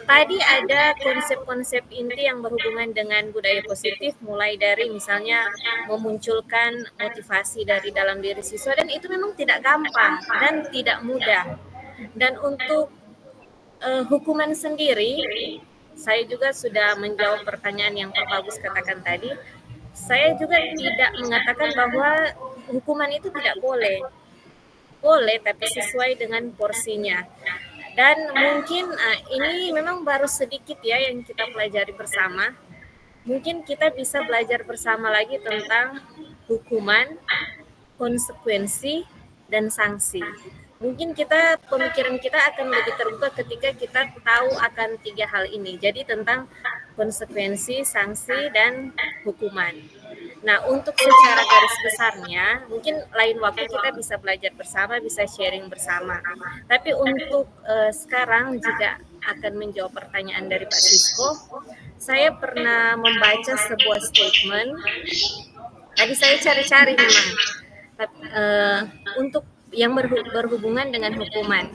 tadi ada konsep-konsep inti yang berhubungan dengan budaya positif, mulai dari misalnya memunculkan motivasi dari dalam diri siswa, dan itu memang tidak gampang dan tidak mudah. Dan untuk hukuman sendiri, saya juga sudah menjawab pertanyaan yang Pak Bagus katakan tadi. Saya juga tidak mengatakan bahwa hukuman itu tidak boleh. Boleh, tapi sesuai dengan porsinya. Dan mungkin ini memang baru sedikit ya yang kita pelajari bersama. Mungkin kita bisa belajar bersama lagi tentang hukuman, konsekuensi, dan sanksi. Mungkin pemikiran kita akan lebih terbuka ketika kita tahu akan 3 hal ini. Jadi tentang konsekuensi, sanksi, dan hukuman. Nah, untuk secara garis besarnya, mungkin lain waktu kita bisa belajar bersama, bisa sharing bersama. Tapi untuk sekarang, jika akan menjawab pertanyaan dari Pak Sisko, saya pernah membaca sebuah statement. Tadi saya cari-cari memang untuk yang berhubungan dengan hukuman.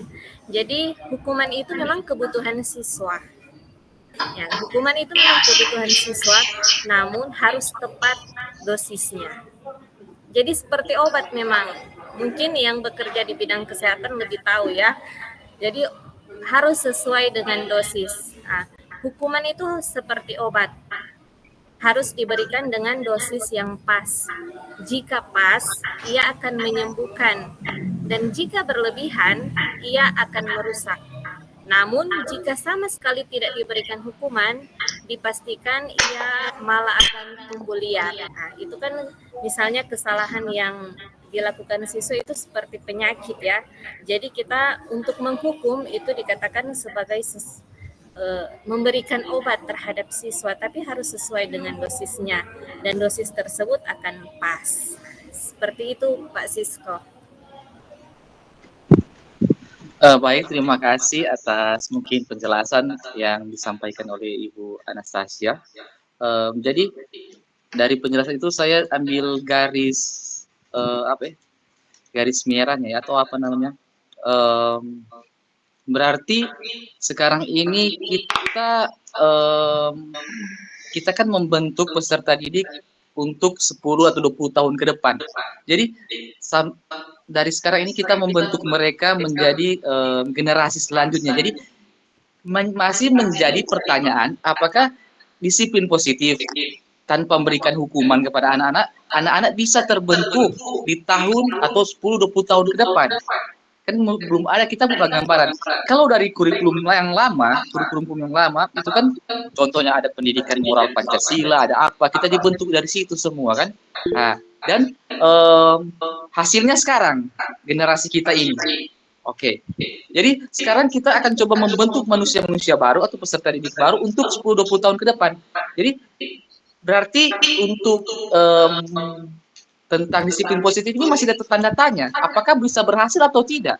Jadi hukuman itu memang kebutuhan siswa. Ya, hukuman itu memang kebutuhan siswa, namun harus tepat dosisnya. Jadi seperti obat memang. Mungkin yang bekerja di bidang kesehatan lebih tahu ya. Jadi harus sesuai dengan dosis. Nah, hukuman itu seperti obat. Harus diberikan dengan dosis yang pas. Jika pas, ia akan menyembuhkan. Dan jika berlebihan, ia akan merusak. Namun, jika sama sekali tidak diberikan hukuman, dipastikan ia malah akan tumbuh liar. Nah, itu kan misalnya kesalahan yang dilakukan siswa itu seperti penyakit ya. Jadi kita untuk menghukum itu dikatakan sebagai memberikan obat terhadap siswa, tapi harus sesuai dengan dosisnya, dan dosis tersebut akan pas. Seperti itu Pak Sisko. Baik, terima kasih atas mungkin penjelasan yang disampaikan oleh Ibu Anastasia. Jadi dari penjelasan itu saya ambil garis garis merahnya ya, atau apa namanya? Berarti sekarang ini kita kan membentuk peserta didik untuk 10 atau 20 tahun ke depan. Jadi dari sekarang ini kita membentuk mereka menjadi generasi selanjutnya. Jadi masih menjadi pertanyaan, apakah disiplin positif tanpa memberikan hukuman kepada anak-anak bisa terbentuk di tahun atau 10-20 tahun ke depan? Kan belum ada, kita buka gambaran. Kalau dari kurikulum yang lama itu kan contohnya ada pendidikan moral Pancasila, ada apa, kita dibentuk dari situ semua kan. Nah, dan hasilnya sekarang generasi kita ini. Oke. Jadi sekarang kita akan coba membentuk manusia-manusia baru atau peserta didik baru untuk 10-20 tahun ke depan. Jadi berarti untuk tentang disiplin positif ini masih ada tanda tanya, apakah bisa berhasil atau tidak?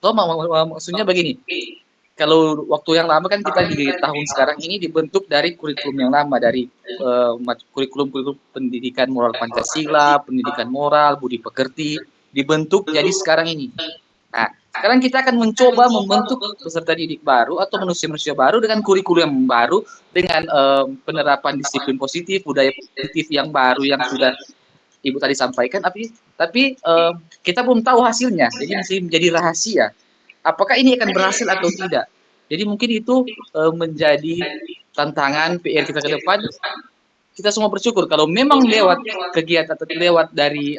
Maksudnya begini, kalau waktu yang lama kan kita di tahun sekarang ini dibentuk dari kurikulum yang lama, dari kurikulum pendidikan moral Pancasila, pendidikan moral, budi pekerti, dibentuk jadi sekarang ini. Nah, sekarang kita akan mencoba membentuk peserta didik baru atau manusia-manusia baru dengan kurikulum yang baru, dengan penerapan disiplin positif, budaya positif yang baru yang sudah Ibu tadi sampaikan, tapi kita belum tahu hasilnya, jadi masih menjadi rahasia. Apakah ini akan berhasil atau tidak? Jadi mungkin itu menjadi tantangan PR kita ke depan, kita semua bersyukur kalau memang lewat kegiatan atau lewat dari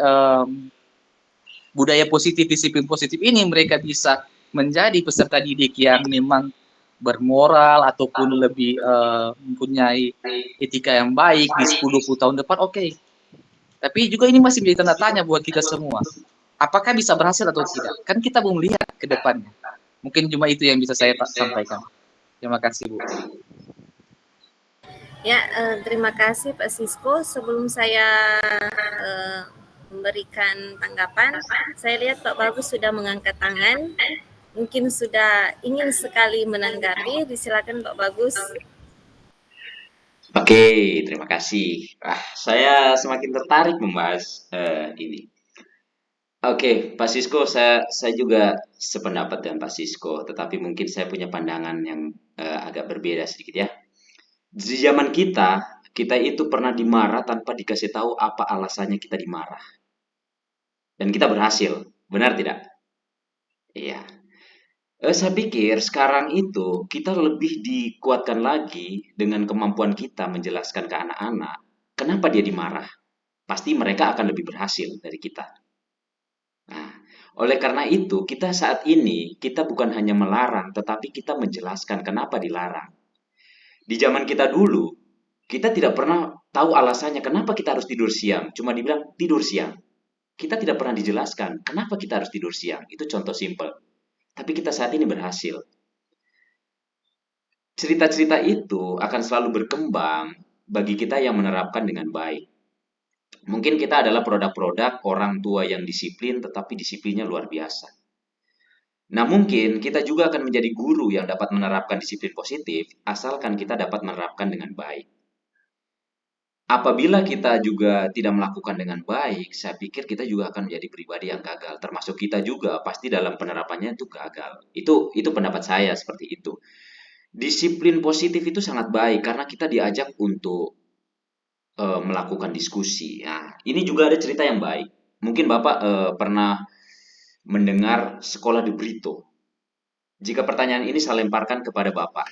budaya positif, disiplin positif ini mereka bisa menjadi peserta didik yang memang bermoral ataupun lebih mempunyai etika yang baik di 10-20 tahun depan, oke. Tapi juga ini masih menjadi tanda tanya buat kita semua. Apakah bisa berhasil atau tidak? Kan kita belum lihat ke depannya. Mungkin cuma itu yang bisa saya sampaikan. Terima kasih, Bu. Ya, terima kasih Pak Sisko. Sebelum saya memberikan tanggapan, saya lihat Pak Bagus sudah mengangkat tangan. Mungkin sudah ingin sekali menanggapi. Disilakan Pak Bagus. Oke, terima kasih. Saya semakin tertarik membahas ini. Oke, Pak Sisko, saya juga sependapat dengan Pak Sisko, tetapi mungkin saya punya pandangan yang agak berbeda sedikit ya. Di zaman kita itu pernah dimarah tanpa dikasih tahu apa alasannya kita dimarah. Dan kita berhasil, benar tidak? Iya. Saya pikir sekarang itu kita lebih dikuatkan lagi dengan kemampuan kita menjelaskan ke anak-anak kenapa dia dimarah. Pasti mereka akan lebih berhasil dari kita. Nah, oleh karena itu kita saat ini kita bukan hanya melarang tetapi kita menjelaskan kenapa dilarang. Di zaman kita dulu, kita tidak pernah tahu alasannya kenapa kita harus tidur siang. Cuma dibilang tidur siang. Kita tidak pernah dijelaskan kenapa kita harus tidur siang. Itu contoh simpel. Tapi kita saat ini berhasil. Cerita-cerita itu akan selalu berkembang bagi kita yang menerapkan dengan baik. Mungkin kita adalah produk-produk orang tua yang disiplin, tetapi disiplinnya luar biasa. Nah, mungkin kita juga akan menjadi guru yang dapat menerapkan disiplin positif, asalkan kita dapat menerapkan dengan baik. Apabila kita juga tidak melakukan dengan baik, saya pikir kita juga akan menjadi pribadi yang gagal. Termasuk kita juga pasti dalam penerapannya itu gagal. Itu pendapat saya seperti itu. Disiplin positif itu sangat baik karena kita diajak untuk melakukan diskusi. Nah, ini juga ada cerita yang baik. Mungkin Bapak pernah mendengar sekolah di Brito. Jika pertanyaan ini saya lemparkan kepada Bapak.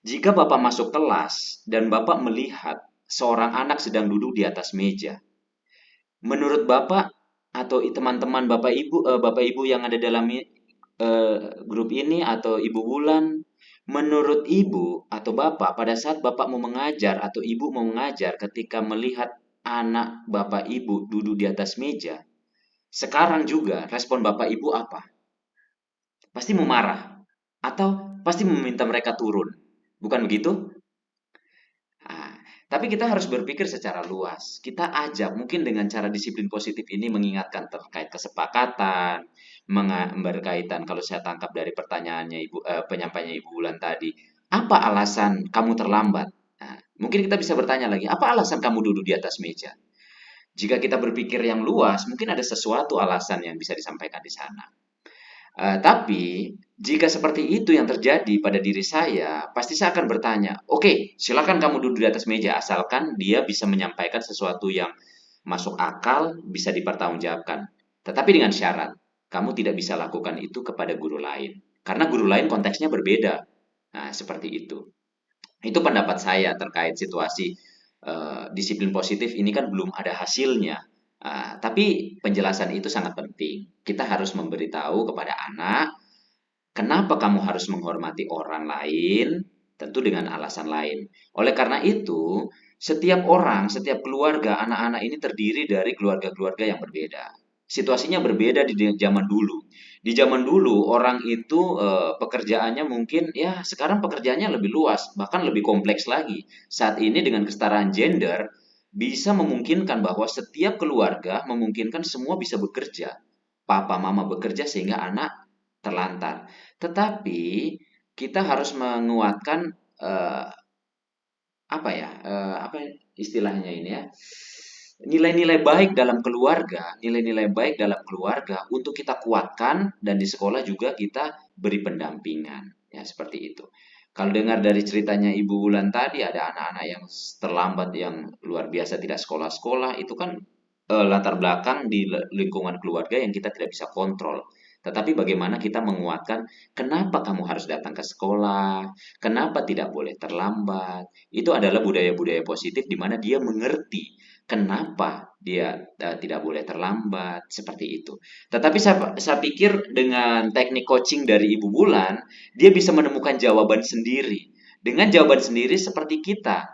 Jika Bapak masuk kelas dan Bapak melihat seorang anak sedang duduk di atas meja, menurut Bapak atau teman-teman Bapak Ibu yang ada dalam grup ini atau Ibu Wulan, menurut Ibu atau Bapak pada saat Bapak mau mengajar atau Ibu mau mengajar ketika melihat anak Bapak Ibu duduk di atas meja, sekarang juga respon Bapak Ibu apa? Pasti mau marah atau pasti meminta mereka turun. Bukan begitu? Nah, tapi kita harus berpikir secara luas. Kita ajak mungkin dengan cara disiplin positif ini mengingatkan terkait kesepakatan, berkaitan kalau saya tangkap dari pertanyaannya penyampaiannya Ibu Wulan tadi, apa alasan kamu terlambat? Nah, mungkin kita bisa bertanya lagi, apa alasan kamu duduk di atas meja? Jika kita berpikir yang luas, mungkin ada sesuatu alasan yang bisa disampaikan di sana. Tapi jika seperti itu yang terjadi pada diri saya, pasti saya akan bertanya, oke, silakan kamu duduk di atas meja, asalkan dia bisa menyampaikan sesuatu yang masuk akal, bisa dipertanggungjawabkan. Tetapi dengan syarat, kamu tidak bisa lakukan itu kepada guru lain. Karena guru lain konteksnya berbeda. Nah, seperti itu. Itu pendapat saya terkait situasi disiplin positif ini kan belum ada hasilnya. Tapi penjelasan itu sangat penting. Kita harus memberitahu kepada anak, kenapa kamu harus menghormati orang lain, tentu dengan alasan lain. Oleh karena itu, setiap orang, setiap keluarga, anak-anak ini terdiri dari keluarga-keluarga yang berbeda. Situasinya berbeda di zaman dulu. Di zaman dulu, orang itu pekerjaannya mungkin, ya sekarang pekerjaannya lebih luas, bahkan lebih kompleks lagi. Saat ini dengan kesetaraan gender, bisa memungkinkan bahwa setiap keluarga memungkinkan semua bisa bekerja. Papa mama bekerja sehingga anak terlantar. Tetapi kita harus menguatkan apa istilahnya ini ya? Nilai-nilai baik dalam keluarga, nilai-nilai baik dalam keluarga untuk kita kuatkan dan di sekolah juga kita beri pendampingan. Ya, seperti itu. Kalau dengar dari ceritanya Ibu Wulan tadi, ada anak-anak yang terlambat yang luar biasa tidak sekolah-sekolah, itu kan latar belakang di lingkungan keluarga yang kita tidak bisa kontrol. Tetapi bagaimana kita menguatkan, kenapa kamu harus datang ke sekolah, kenapa tidak boleh terlambat. Itu adalah budaya-budaya positif di mana dia mengerti kenapa dia tidak boleh terlambat, seperti itu. Tetapi saya pikir dengan teknik coaching dari Ibu Bulan, dia bisa menemukan jawaban sendiri. Dengan jawaban sendiri seperti kita.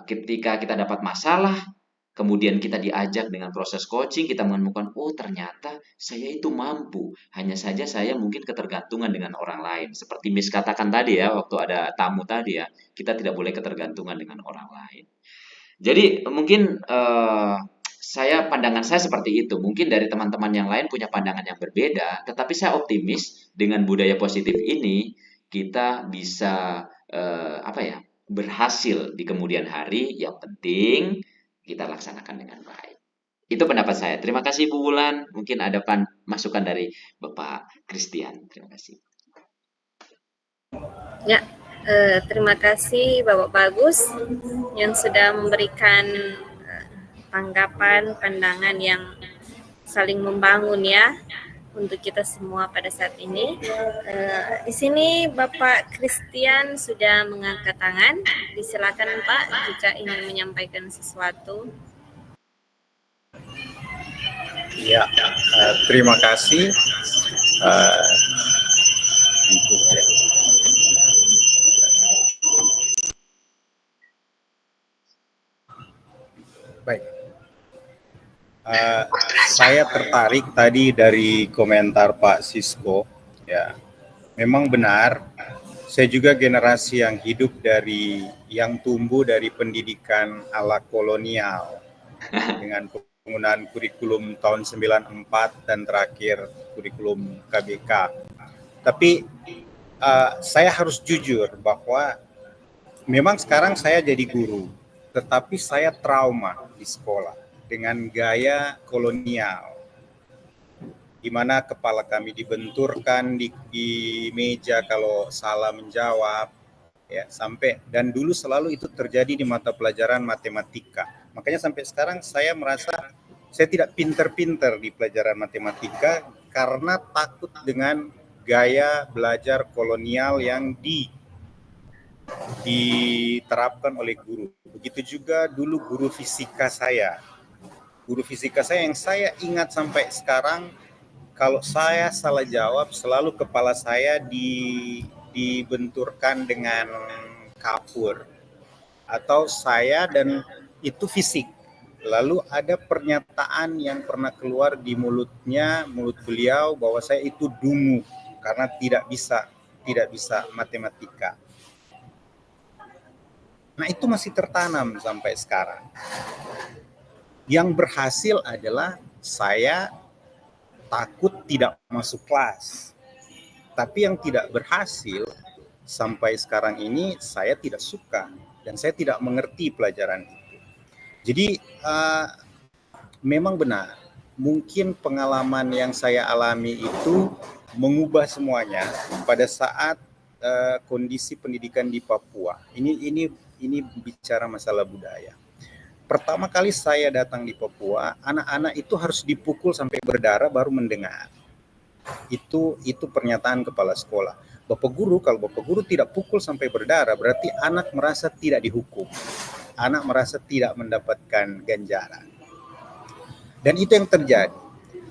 Ketika kita dapat masalah, kemudian kita diajak dengan proses coaching, kita menemukan, oh ternyata saya itu mampu. Hanya saja saya mungkin ketergantungan dengan orang lain. Seperti Miss katakan tadi ya, waktu ada tamu tadi ya, kita tidak boleh ketergantungan dengan orang lain. Jadi mungkin pandangan saya seperti itu. Mungkin dari teman-teman yang lain punya pandangan yang berbeda, tetapi saya optimis dengan budaya positif ini kita bisa berhasil di kemudian hari. Yang penting kita laksanakan dengan baik. Itu pendapat saya. Terima kasih Bu Wulan. Mungkin ada masukan dari Bapak Christian. Terima kasih. Ya, terima kasih Bapak Bagus yang sudah memberikan tanggapan, pandangan yang saling membangun ya untuk kita semua pada saat ini. Di sini Bapak Christian sudah mengangkat tangan. Disilakan Pak jika ingin menyampaikan sesuatu. Ya, terima kasih. Baik. Saya tertarik tadi dari komentar Pak Sisko. Ya, memang benar. Saya juga generasi yang yang tumbuh dari pendidikan ala kolonial dengan penggunaan kurikulum tahun 94 dan terakhir kurikulum KBK. Tapi saya harus jujur bahwa memang sekarang saya jadi guru, tetapi saya trauma di sekolah dengan gaya kolonial, di mana kepala kami dibenturkan di meja kalau salah menjawab, ya sampai, dan dulu selalu itu terjadi di mata pelajaran matematika. Makanya sampai sekarang saya merasa saya tidak pinter-pinter di pelajaran matematika karena takut dengan gaya belajar kolonial yang diterapkan oleh guru. Begitu juga dulu guru fisika saya. Guru fisika saya yang saya ingat sampai sekarang, kalau saya salah jawab selalu kepala saya dibenturkan dengan kapur. Atau saya, dan itu fisik. Lalu ada pernyataan yang pernah keluar di mulut beliau bahwa saya itu dungu karena tidak bisa matematika. Nah, itu masih tertanam sampai sekarang. Yang berhasil adalah saya takut tidak masuk kelas. Tapi yang tidak berhasil sampai sekarang ini saya tidak suka dan saya tidak mengerti pelajaran itu. Jadi memang benar, mungkin pengalaman yang saya alami itu mengubah semuanya pada saat kondisi pendidikan di Papua. Ini bicara masalah budaya. Pertama kali saya datang di Papua, anak-anak itu harus dipukul sampai berdarah baru mendengar. Itu pernyataan kepala sekolah. Kalau Bapak Guru tidak pukul sampai berdarah, berarti anak merasa tidak dihukum. Anak merasa tidak mendapatkan ganjaran. Dan itu yang terjadi.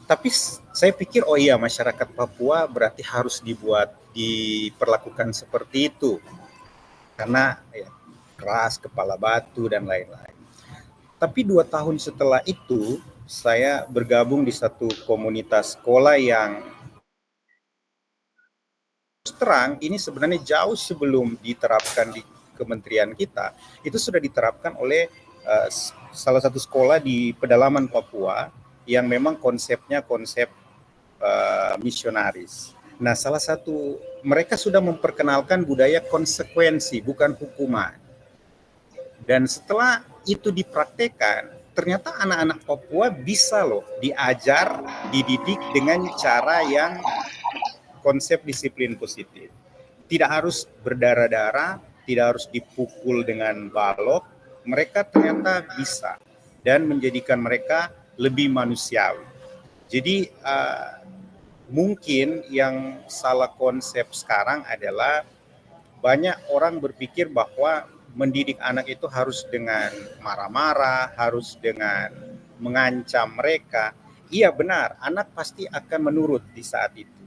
Tapi saya pikir, oh iya, masyarakat Papua berarti harus diperlakukan seperti itu. Karena ya, keras, kepala batu, dan lain-lain. Tapi 2 tahun setelah itu, saya bergabung di satu komunitas sekolah yang terang, ini sebenarnya jauh sebelum diterapkan di kementerian kita, itu sudah diterapkan oleh salah satu sekolah di pedalaman Papua yang memang konsepnya konsep misionaris. Nah, mereka sudah memperkenalkan budaya konsekuensi, bukan hukuman. Dan setelah itu dipraktekkan, ternyata anak-anak Papua bisa loh diajar, dididik dengan cara yang konsep disiplin positif. Tidak harus berdarah-darah, tidak harus dipukul dengan balok, mereka ternyata bisa dan menjadikan mereka lebih manusiawi. Jadi mungkin yang salah konsep sekarang adalah banyak orang berpikir bahwa mendidik anak itu harus dengan marah-marah, harus dengan mengancam mereka. Iya benar, anak pasti akan menurut di saat itu.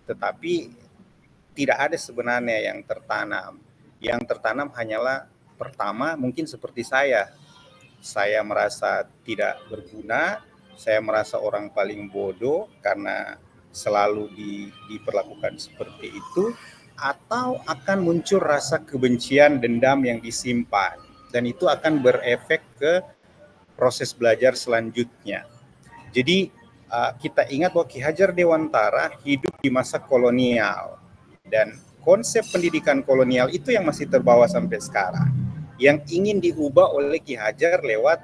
Tetapi tidak ada sebenarnya yang tertanam. Yang tertanam hanyalah pertama mungkin seperti saya. Saya merasa tidak berguna, saya merasa orang paling bodoh karena selalu diperlakukan seperti itu, atau akan muncul rasa kebencian, dendam yang disimpan, dan itu akan berefek ke proses belajar selanjutnya. Jadi kita ingat bahwa Ki Hajar Dewantara hidup di masa kolonial, dan konsep pendidikan kolonial itu yang masih terbawa sampai sekarang, yang ingin diubah oleh Ki Hajar lewat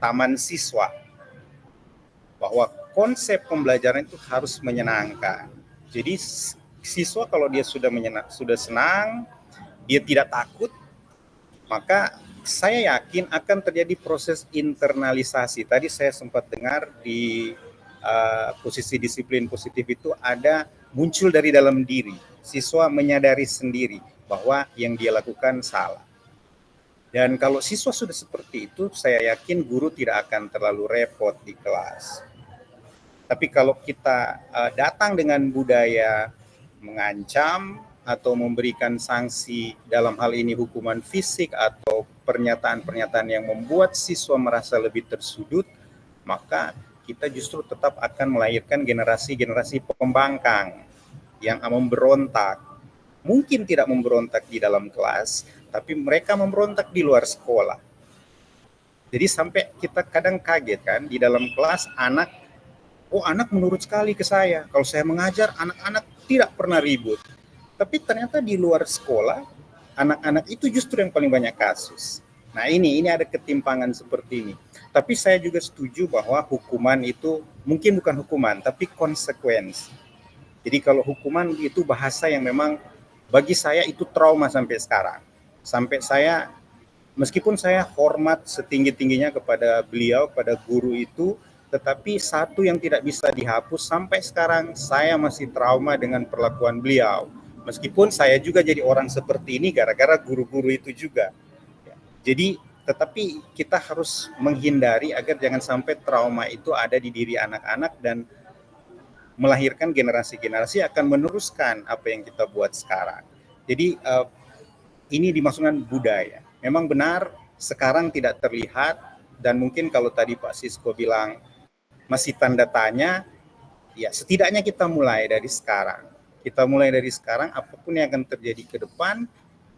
taman siswa, bahwa konsep pembelajaran itu harus menyenangkan. Jadi siswa kalau dia sudah senang, dia tidak takut, maka saya yakin akan terjadi proses internalisasi. Tadi saya sempat dengar di posisi disiplin positif itu ada muncul dari dalam diri. Siswa menyadari sendiri bahwa yang dia lakukan salah. Dan kalau siswa sudah seperti itu, saya yakin guru tidak akan terlalu repot di kelas. Tapi kalau kita datang dengan budaya mengancam atau memberikan sanksi, dalam hal ini hukuman fisik atau pernyataan-pernyataan yang membuat siswa merasa lebih tersudut, maka kita justru tetap akan melahirkan generasi-generasi pembangkang yang memberontak. Mungkin tidak memberontak di dalam kelas, tapi mereka memberontak di luar sekolah. Jadi sampai kita kadang kaget kan, di dalam kelas anak menurut sekali ke saya. Kalau saya mengajar, anak-anak tidak pernah ribut. Tapi ternyata di luar sekolah, anak-anak itu justru yang paling banyak kasus. Nah ini ada ketimpangan seperti ini. Tapi saya juga setuju bahwa hukuman itu mungkin bukan hukuman, tapi konsekuensi. Jadi kalau hukuman itu bahasa yang memang bagi saya itu trauma sampai sekarang. Sampai saya, meskipun saya hormat setinggi-tingginya kepada beliau, pada guru itu, tetapi satu yang tidak bisa dihapus sampai sekarang, saya masih trauma dengan perlakuan beliau. Meskipun saya juga jadi orang seperti ini gara-gara guru-guru itu juga. Jadi, tetapi kita harus menghindari agar jangan sampai trauma itu ada di diri anak-anak dan melahirkan generasi-generasi akan meneruskan apa yang kita buat sekarang. Jadi, ini dimaksudkan budaya. Memang benar sekarang tidak terlihat, dan mungkin kalau tadi Pak Sisko bilang masih tanda tanya, ya setidaknya kita mulai dari sekarang. Kita mulai dari sekarang, apapun yang akan terjadi ke depan,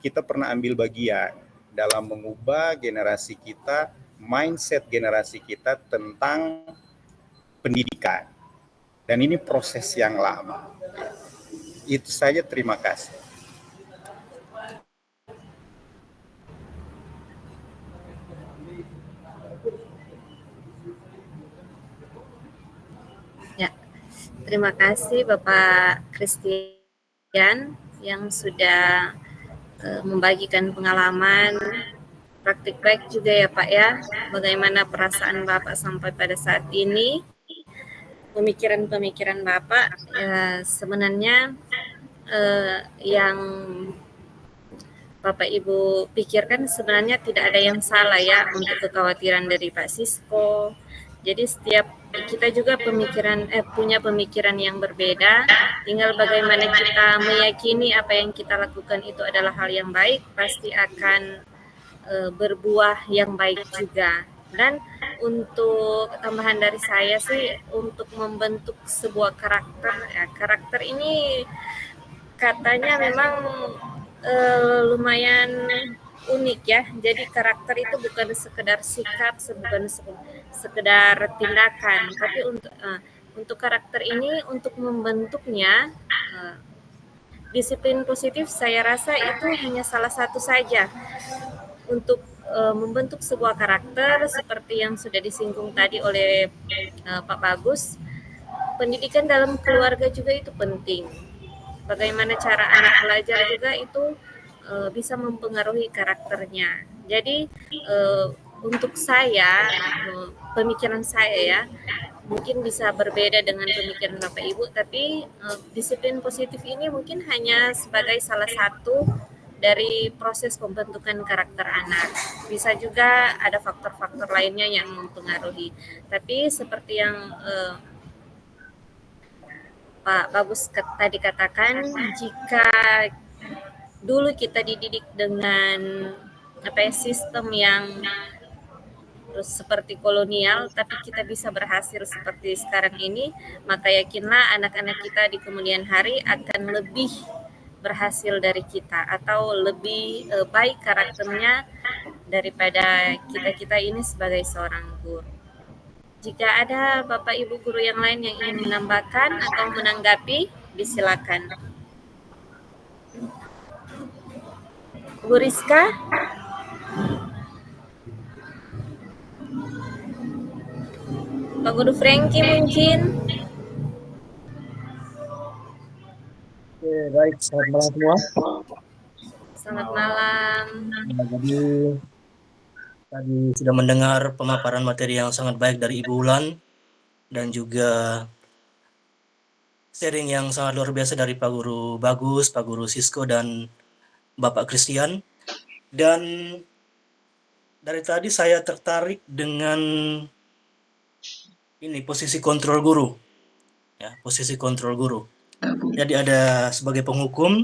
kita pernah ambil bagian dalam mengubah generasi kita, mindset generasi kita tentang pendidikan. Dan ini proses yang lama. Itu saja, terima kasih. Ya, terima kasih Bapak Christian yang sudah membagikan pengalaman praktik baik juga ya Pak ya, bagaimana perasaan Bapak sampai pada saat ini, pemikiran-pemikiran Bapak ya, sebenarnya yang Bapak Ibu pikirkan sebenarnya tidak ada yang salah ya untuk kekhawatiran dari Pak Sisko. Jadi setiap kita juga punya pemikiran yang berbeda, tinggal bagaimana kita meyakini apa yang kita lakukan itu adalah hal yang baik, pasti akan berbuah yang baik juga. Dan untuk tambahan dari saya sih, untuk membentuk sebuah karakter, ya, karakter ini katanya memang lumayan unik ya. Jadi karakter itu bukan sekedar sikap, bukan sekedar tindakan, tapi untuk karakter ini, untuk membentuknya, disiplin positif saya rasa itu hanya salah satu saja untuk membentuk sebuah karakter seperti yang sudah disinggung tadi oleh Pak Bagus. Pendidikan dalam keluarga juga itu penting. Bagaimana cara anak belajar juga itu bisa mempengaruhi karakternya. Jadi untuk saya, pemikiran saya ya, mungkin bisa berbeda dengan pemikiran Bapak Ibu, tapi disiplin positif ini mungkin hanya sebagai salah satu dari proses pembentukan karakter anak. Bisa juga ada faktor-faktor lainnya yang mempengaruhi. Tapi seperti yang Pak Bagus tadi katakan, jika dulu kita dididik dengan sistem yang seperti kolonial, tapi kita bisa berhasil seperti sekarang ini, maka yakinlah anak-anak kita di kemudian hari akan lebih berhasil dari kita atau lebih baik karakternya daripada kita-kita ini sebagai seorang guru. Jika ada Bapak Ibu guru yang lain yang ingin menambahkan atau menanggapi, disilakan. Bu Rizka? Pak Guru Frankie mungkin? Oke, baik. Selamat malam semua. Selamat malam. Nah, jadi tadi sudah mendengar pemaparan materi yang sangat baik dari Ibu Ulan dan juga sharing yang sangat luar biasa dari Pak Guru Bagus, Pak Guru Sisko, dan Bapak Christian. Dan dari tadi saya tertarik dengan ini posisi kontrol guru, ya, posisi kontrol guru. Jadi ada sebagai penghukum,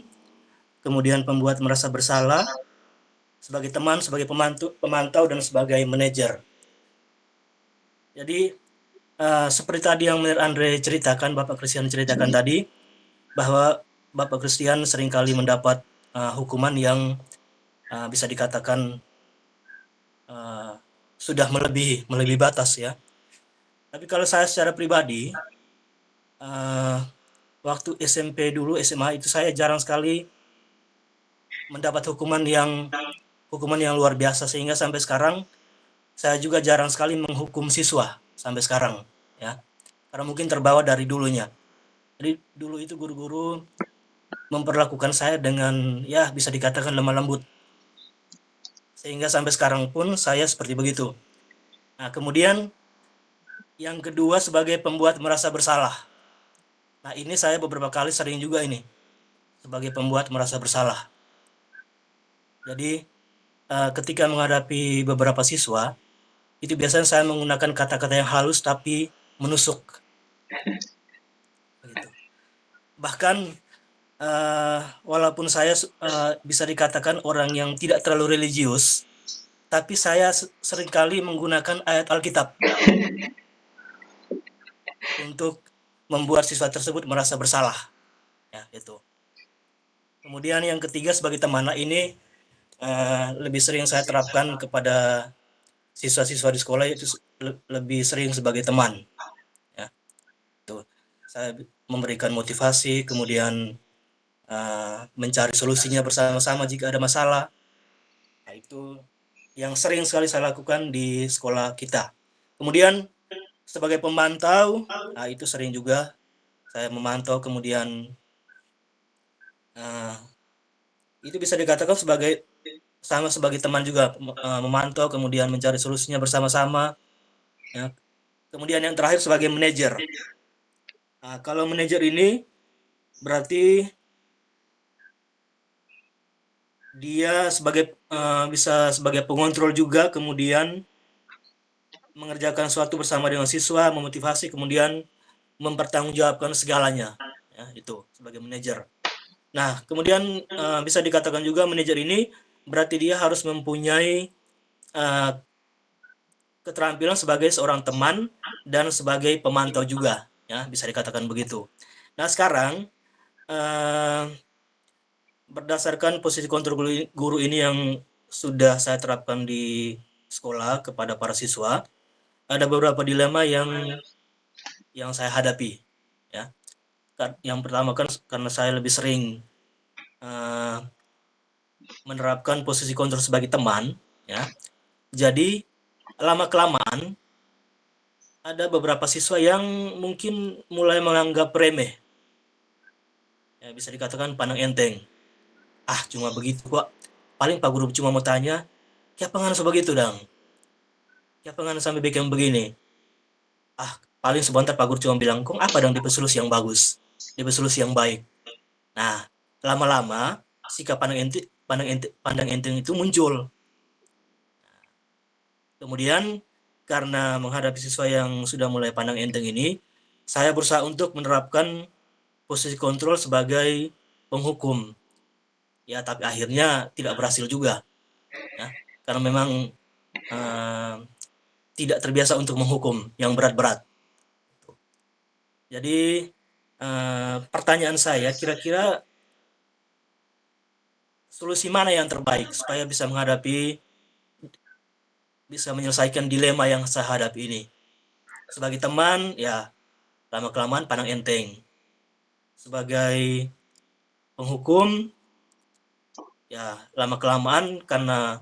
kemudian pembuat merasa bersalah, sebagai teman, sebagai pemantau, dan sebagai manajer. Jadi seperti tadi yang Andre ceritakan, Bapak Christian ceritakan tadi, bahwa Bapak Christian seringkali mendapat hukuman yang bisa dikatakan sudah melebihi batas, ya. Tapi kalau saya secara pribadi, waktu SMP dulu, SMA itu saya jarang sekali mendapat hukuman yang luar biasa, sehingga sampai sekarang saya juga jarang sekali menghukum siswa sampai sekarang, ya, karena mungkin terbawa dari dulunya. Jadi dulu itu guru-guru memperlakukan saya dengan, ya, bisa dikatakan lemah lembut, sehingga sampai sekarang pun saya seperti begitu. Nah, kemudian yang kedua sebagai pembuat merasa bersalah. Nah, ini saya beberapa kali sering juga ini sebagai pembuat merasa bersalah. Jadi ketika menghadapi beberapa siswa, itu biasanya saya menggunakan kata-kata yang halus tapi menusuk. Begitu. Bahkan walaupun saya bisa dikatakan orang yang tidak terlalu religius, tapi saya seringkali menggunakan ayat Alkitab untuk membuat siswa tersebut merasa bersalah, ya, itu. Kemudian yang ketiga sebagai teman, ini lebih sering saya terapkan kepada siswa-siswa di sekolah, itu lebih sering sebagai teman, ya. Itu saya memberikan motivasi, kemudian mencari solusinya bersama-sama jika ada masalah. Nah, itu yang sering sekali saya lakukan di sekolah kita. Kemudian sebagai pemantau, nah itu sering juga saya memantau, kemudian itu bisa dikatakan sebagai teman juga, memantau kemudian mencari solusinya bersama-sama, ya. Kemudian yang terakhir sebagai manajer. Nah, kalau manajer ini berarti dia bisa sebagai pengontrol juga, kemudian mengerjakan sesuatu bersama dengan siswa, memotivasi, kemudian mempertanggungjawabkan segalanya, ya, itu sebagai manajer. Nah, kemudian bisa dikatakan juga manajer ini berarti dia harus mempunyai keterampilan sebagai seorang teman dan sebagai pemantau juga, ya, bisa dikatakan begitu. Nah, sekarang berdasarkan posisi kontrol guru ini yang sudah saya terapkan di sekolah kepada para siswa, ada beberapa dilema yang saya hadapi, ya. Yang pertama kan karena saya lebih sering menerapkan posisi kontrol sebagai teman, ya. Jadi lama-kelamaan ada beberapa siswa yang mungkin mulai menganggap remeh, ya, bisa dikatakan pandang enteng. Ah, cuma begitu kok. Paling Pak Guru cuma mau tanya, ya pengen sebegitu dang. Ya pengen sampai bikin begini. Ah, paling sebentar Pak Guru cuma bilang, "Kong apa dong DP solusi yang bagus, DP solusi yang baik." Nah, lama-lama sikap pandang enteng itu muncul. Kemudian karena menghadapi siswa yang sudah mulai pandang enteng ini, saya berusaha untuk menerapkan posisi kontrol sebagai penghukum. Ya, tapi akhirnya tidak berhasil juga. Ya, karena memang tidak terbiasa untuk menghukum yang berat-berat. Jadi pertanyaan saya, kira-kira solusi mana yang terbaik supaya bisa menyelesaikan dilema yang saya hadapi ini? Sebagai teman, ya lama-kelamaan pandang enteng. Sebagai penghukum, ya lama-kelamaan karena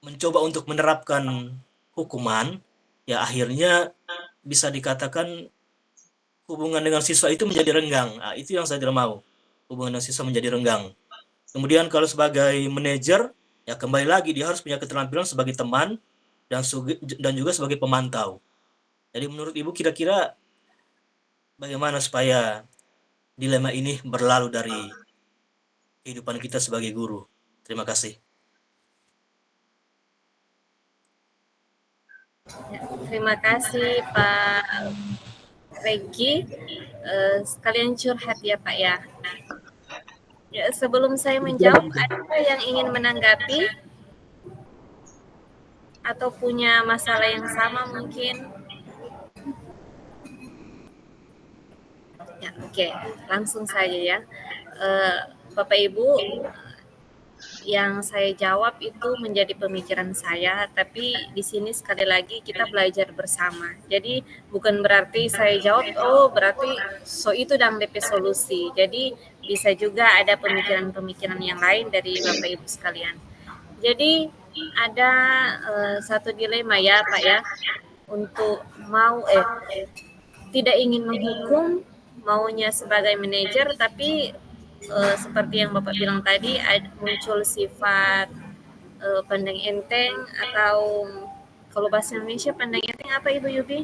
mencoba untuk menerapkan hukuman, ya akhirnya bisa dikatakan hubungan dengan siswa itu menjadi renggang. Nah, itu yang saya tidak mau. Hubungan dengan siswa menjadi renggang. Kemudian kalau sebagai manajer, ya kembali lagi dia harus punya keterampilan sebagai teman dan juga sebagai pemantau. Jadi menurut Ibu kira-kira bagaimana supaya dilema ini berlalu dari kehidupan kita sebagai guru? Terima kasih. Ya, terima kasih Pak Regi. Sekalian curhat ya Pak ya. Ya, sebelum saya menjawab, ada yang ingin menanggapi atau punya masalah yang sama mungkin? Ya, oke, langsung saja ya. Bapak Ibu, yang saya jawab itu menjadi pemikiran saya, tapi di sini sekali lagi kita belajar bersama. Jadi bukan berarti saya jawab, oh berarti so itu dan DP solusi. Jadi bisa juga ada pemikiran-pemikiran yang lain dari Bapak Ibu sekalian. Jadi ada satu dilema ya Pak ya, untuk tidak ingin menghukum, maunya sebagai manajer, tapi seperti yang Bapak bilang tadi, muncul sifat pandang enteng, atau kalau bahasa Indonesia pandang enteng apa Ibu Yubi?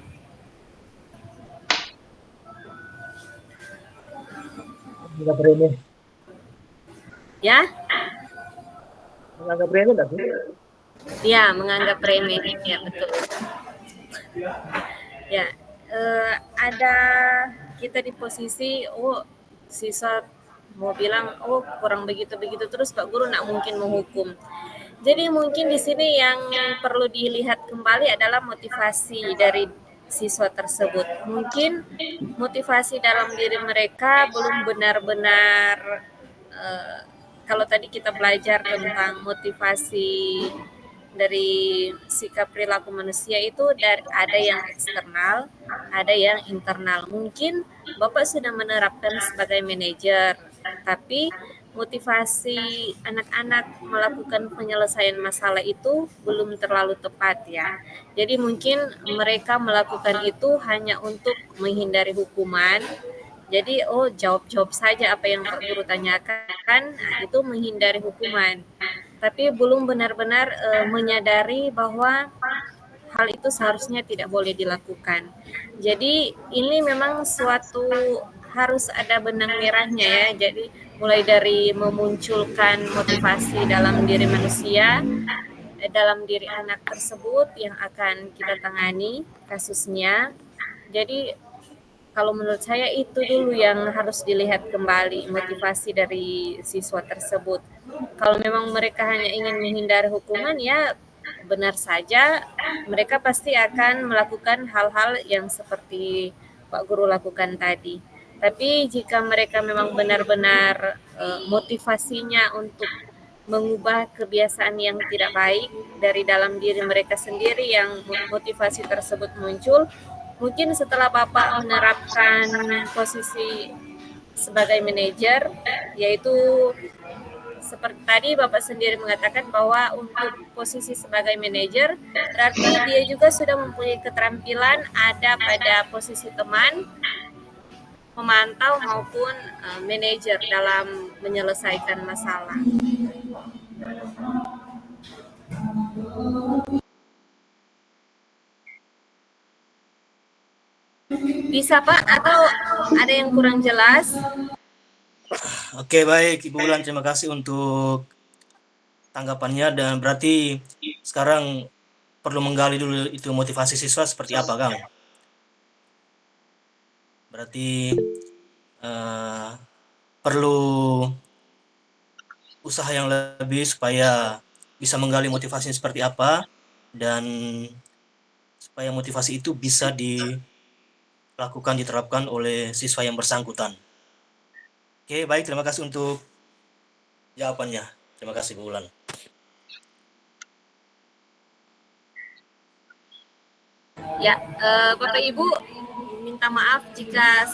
Menganggap remeh. Ya? Menganggap remeh enggak sih? Ya, menganggap remeh. Ya, betul. Ya, ada kita di posisi, siswa mau bilang, kurang begitu-begitu terus Pak Guru nak mungkin menghukum. Jadi mungkin di sini yang perlu dilihat kembali adalah motivasi dari siswa tersebut. Mungkin motivasi dalam diri mereka belum benar-benar, kalau tadi kita belajar tentang motivasi dari sikap perilaku manusia itu ada yang eksternal, ada yang internal. Mungkin Bapak sudah menerapkan sebagai manajer, tapi motivasi anak-anak melakukan penyelesaian masalah itu belum terlalu tepat ya. Jadi mungkin mereka melakukan itu hanya untuk menghindari hukuman. Jadi jawab-jawab saja apa yang Pak Guru tanyakan, itu menghindari hukuman. Tapi belum benar-benar menyadari bahwa hal itu seharusnya tidak boleh dilakukan. Jadi ini memang suatu harus ada benang merahnya ya. Jadi mulai dari memunculkan motivasi dalam diri manusia, dalam diri anak tersebut yang akan kita tangani kasusnya. Jadi kalau menurut saya itu dulu yang harus dilihat kembali, motivasi dari siswa tersebut. Kalau memang mereka hanya ingin menghindari hukuman, ya benar saja mereka pasti akan melakukan hal-hal yang seperti Pak Guru lakukan tadi. Tapi jika mereka memang benar-benar motivasinya untuk mengubah kebiasaan yang tidak baik dari dalam diri mereka sendiri, yang motivasi tersebut muncul, mungkin setelah Bapak menerapkan posisi sebagai manajer, yaitu seperti tadi Bapak sendiri mengatakan bahwa untuk posisi sebagai manajer berarti dia juga sudah mempunyai keterampilan ada pada posisi teman, memantau maupun manajer dalam menyelesaikan masalah. Bisa Pak, atau ada yang kurang jelas? Oke, baik Ibu Wulan, terima kasih untuk tanggapannya, dan berarti sekarang perlu menggali dulu itu motivasi siswa seperti apa, Kang. Berarti perlu usaha yang lebih supaya bisa menggali motivasinya seperti apa, dan supaya motivasi itu bisa dilakukan, diterapkan oleh siswa yang bersangkutan. Oke, baik, terima kasih untuk jawabannya. Terima kasih, Bu Wulan. Ya, Bapak Ibu, minta maaf jika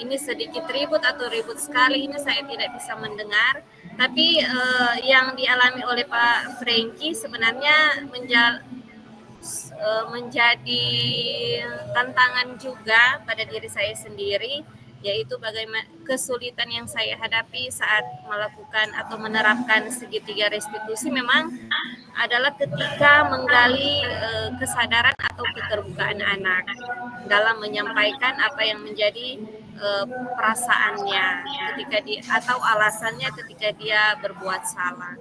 ini sedikit ribut atau ribut sekali, ini saya tidak bisa mendengar. Tapi yang dialami oleh Pak Franky sebenarnya menjadi tantangan juga pada diri saya sendiri, yaitu bagaimana kesulitan yang saya hadapi saat melakukan atau menerapkan segitiga restitusi memang adalah ketika menggali kesadaran atau keterbukaan anak dalam menyampaikan apa yang menjadi perasaannya ketika atau alasannya ketika dia berbuat salah.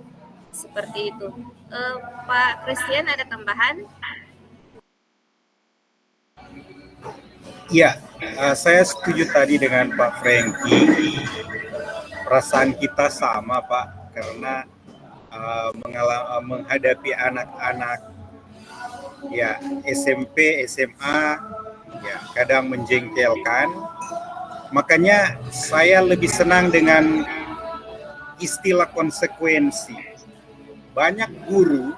Seperti itu. Pak Christian, ada tambahan? Ya, saya setuju tadi dengan Pak Franky. Perasaan kita sama, Pak, karena menghadapi anak-anak ya SMP, SMA, ya kadang menjengkelkan. Makanya saya lebih senang dengan istilah konsekuensi. Banyak guru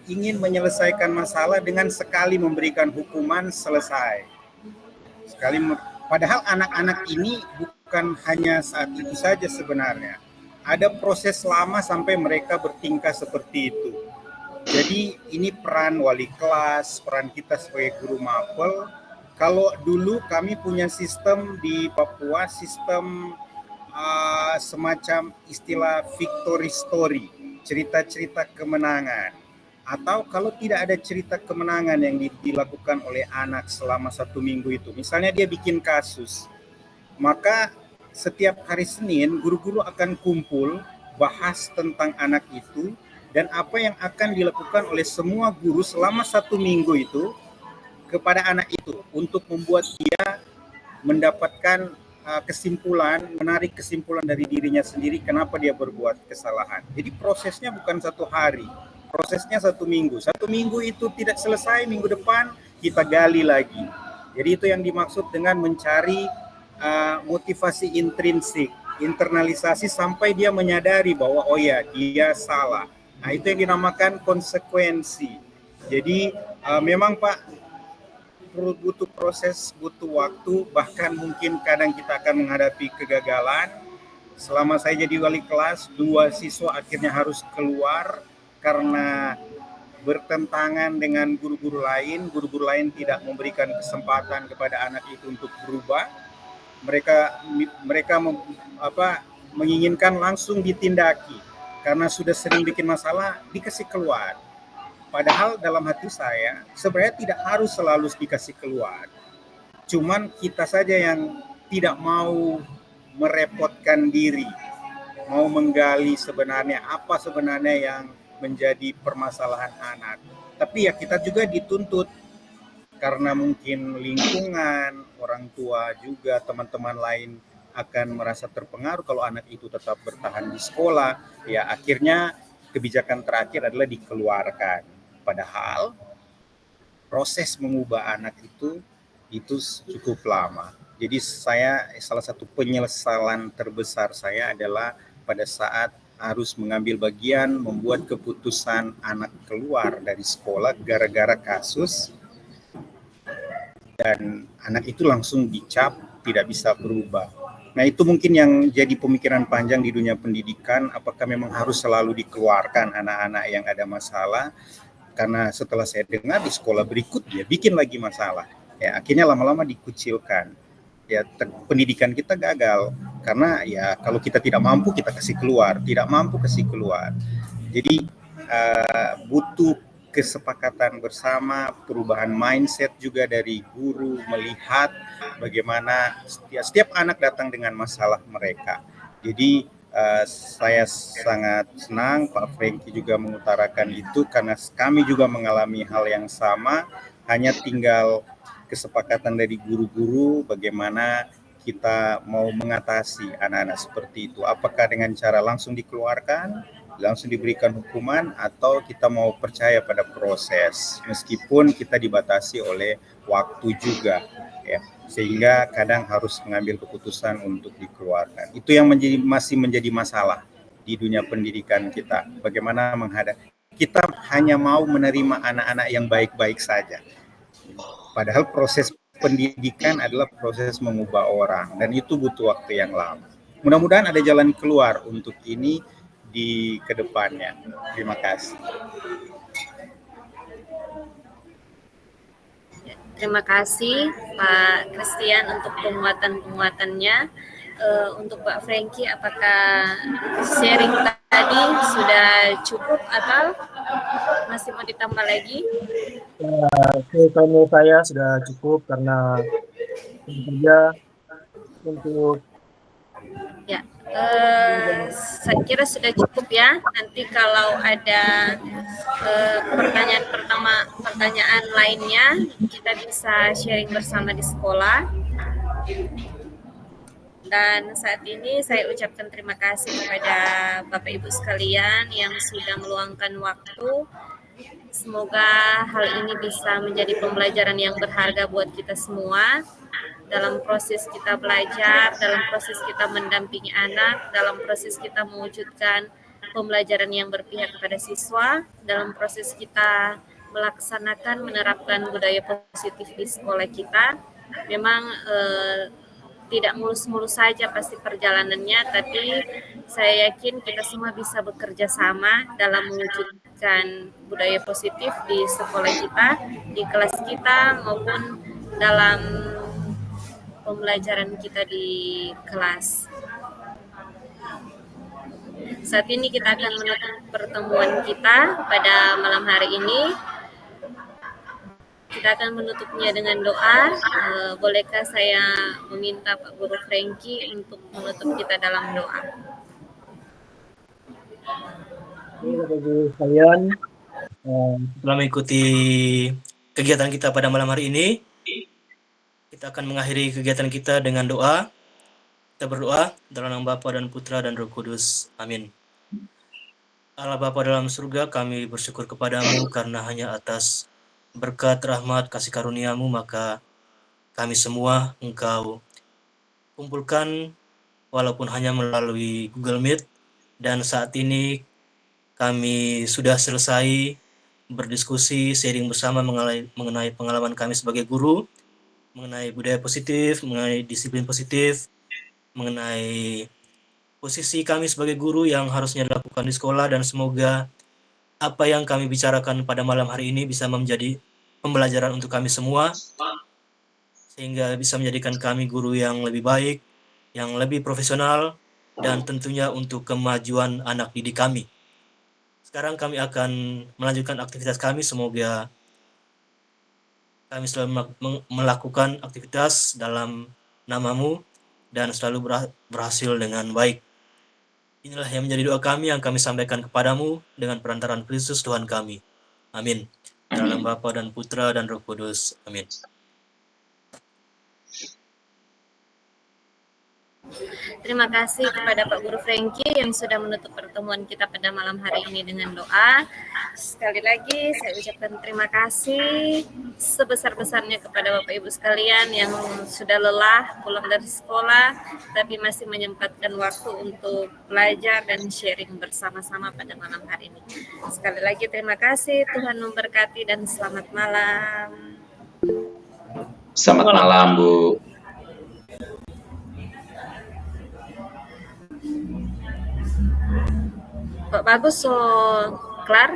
ingin menyelesaikan masalah dengan sekali memberikan hukuman selesai. Padahal anak-anak ini bukan hanya saat itu saja sebenarnya. Ada proses lama sampai mereka bertingkah seperti itu. Jadi ini peran wali kelas, peran kita sebagai guru mapel. Kalau dulu kami punya sistem di Papua, sistem semacam istilah victory story, cerita-cerita kemenangan. Atau kalau tidak ada cerita kemenangan yang dilakukan oleh anak selama 1 minggu itu, misalnya dia bikin kasus, maka setiap hari Senin guru-guru akan kumpul bahas tentang anak itu dan apa yang akan dilakukan oleh semua guru selama 1 minggu itu kepada anak itu untuk membuat dia mendapatkan menarik kesimpulan dari dirinya sendiri kenapa dia berbuat kesalahan. Jadi prosesnya bukan 1 hari, prosesnya 1 minggu. 1 minggu itu tidak selesai, minggu depan kita gali lagi. Jadi itu yang dimaksud dengan mencari motivasi intrinsik, internalisasi sampai dia menyadari bahwa oh ya dia salah. Nah itu yang dinamakan konsekuensi. Jadi memang Pak, butuh proses, butuh waktu, bahkan mungkin kadang kita akan menghadapi kegagalan. Selama saya jadi wali kelas, 2 siswa akhirnya harus keluar karena bertentangan dengan guru-guru lain tidak memberikan kesempatan kepada anak itu untuk berubah. Mereka menginginkan langsung ditindaki karena sudah sering bikin masalah, dikasih keluar. Padahal dalam hati saya sebenarnya tidak harus selalu dikasih keluar. Cuman kita saja yang tidak mau merepotkan diri, mau menggali sebenarnya apa sebenarnya yang menjadi permasalahan anak. Tapi ya kita juga dituntut karena mungkin lingkungan, orang tua juga, teman-teman lain akan merasa terpengaruh kalau anak itu tetap bertahan di sekolah. Ya akhirnya kebijakan terakhir adalah dikeluarkan. Padahal proses mengubah anak itu cukup lama. Jadi salah satu penyesalan terbesar saya adalah pada saat harus mengambil bagian membuat keputusan anak keluar dari sekolah gara-gara kasus dan anak itu langsung dicap tidak bisa berubah. Nah itu mungkin yang jadi pemikiran panjang di dunia pendidikan, apakah memang harus selalu dikeluarkan anak-anak yang ada masalah. Karena setelah saya dengar di sekolah berikut dia bikin lagi masalah, ya akhirnya lama-lama dikucilkan. Ya pendidikan kita gagal karena ya kalau kita tidak mampu kita kasih keluar, tidak mampu kasih keluar. Jadi butuh kesepakatan bersama, perubahan mindset juga dari guru, melihat bagaimana setiap anak datang dengan masalah mereka. Jadi saya sangat senang Pak Franky juga mengutarakan itu, karena kami juga mengalami hal yang sama, hanya tinggal kesepakatan dari guru-guru bagaimana kita mau mengatasi anak-anak seperti itu. Apakah dengan cara langsung dikeluarkan, langsung diberikan hukuman, atau kita mau percaya pada proses, meskipun kita dibatasi oleh waktu juga, ya, sehingga kadang harus mengambil keputusan untuk dikeluarkan. Itu yang masih menjadi masalah di dunia pendidikan kita. Bagaimana menghadapi, kita hanya mau menerima anak-anak yang baik-baik saja. Padahal proses pendidikan adalah proses mengubah orang, dan itu butuh waktu yang lama. Mudah-mudahan ada jalan keluar untuk ini di kedepannya. Terima kasih. Terima kasih Pak Christian untuk penguatannya. Untuk Pak Franky, apakah sharing tadi sudah cukup atau masih mau ditambah lagi? Kalau saya sudah cukup, karena saja untuk Ya, saya kira sudah cukup ya. Nanti kalau ada pertanyaan lainnya, kita bisa sharing bersama di sekolah. Dan saat ini saya ucapkan terima kasih kepada Bapak Ibu sekalian yang sudah meluangkan waktu. Semoga hal ini bisa menjadi pembelajaran yang berharga buat kita semua dalam proses kita belajar, dalam proses kita mendampingi anak, dalam proses kita mewujudkan pembelajaran yang berpihak kepada siswa, dalam proses kita melaksanakan, menerapkan budaya positif di sekolah kita. Memang tidak mulus-mulus saja pasti perjalanannya, tapi saya yakin kita semua bisa bekerja sama dalam mewujudkan budaya positif di sekolah kita, di kelas kita, maupun dalam pembelajaran kita di kelas. Saat ini kita akan menutup pertemuan kita pada malam hari ini. Kita akan menutupnya dengan doa. Bolehkah saya meminta Pak Guru Franky untuk menutup kita dalam doa? Bapak Ibu sekalian, setelah mengikuti kegiatan kita pada malam hari ini, kita akan mengakhiri kegiatan kita dengan doa. Kita berdoa dalam nama Bapa dan Putra dan Roh Kudus. Amin. Allah Bapa dalam surga, kami bersyukur kepadamu karena hanya atas berkat, rahmat, kasih karuniamu, maka kami semua Engkau kumpulkan walaupun hanya melalui Google Meet, dan saat ini kami sudah selesai berdiskusi, sharing bersama mengenai pengalaman kami sebagai guru, mengenai budaya positif, mengenai disiplin positif, mengenai posisi kami sebagai guru yang harusnya dilakukan di sekolah, dan semoga apa yang kami bicarakan pada malam hari ini bisa menjadi pembelajaran untuk kami semua, sehingga bisa menjadikan kami guru yang lebih baik, yang lebih profesional, dan tentunya untuk kemajuan anak didik kami. Sekarang kami akan melanjutkan aktivitas kami. Semoga kami selalu melakukan aktivitas dalam nama-Mu dan selalu berhasil dengan baik. Inilah yang menjadi doa kami yang kami sampaikan kepadamu dengan perantaraan Kristus Tuhan kami. Amin. Dalam nama Bapa dan Putra dan Roh Kudus. Amin. Terima kasih kepada Pak Guru Franky yang sudah menutup pertemuan kita pada malam hari ini dengan doa. Sekali lagi saya ucapkan terima kasih sebesar-besarnya kepada Bapak Ibu sekalian yang sudah lelah pulang dari sekolah tapi masih menyempatkan waktu untuk belajar dan sharing bersama-sama pada malam hari ini. Sekali lagi terima kasih, Tuhan memberkati dan selamat malam. Selamat malam, Bu. Pak Bagus, so kelar?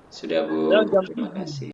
Sudah, Bu. Terima kasih.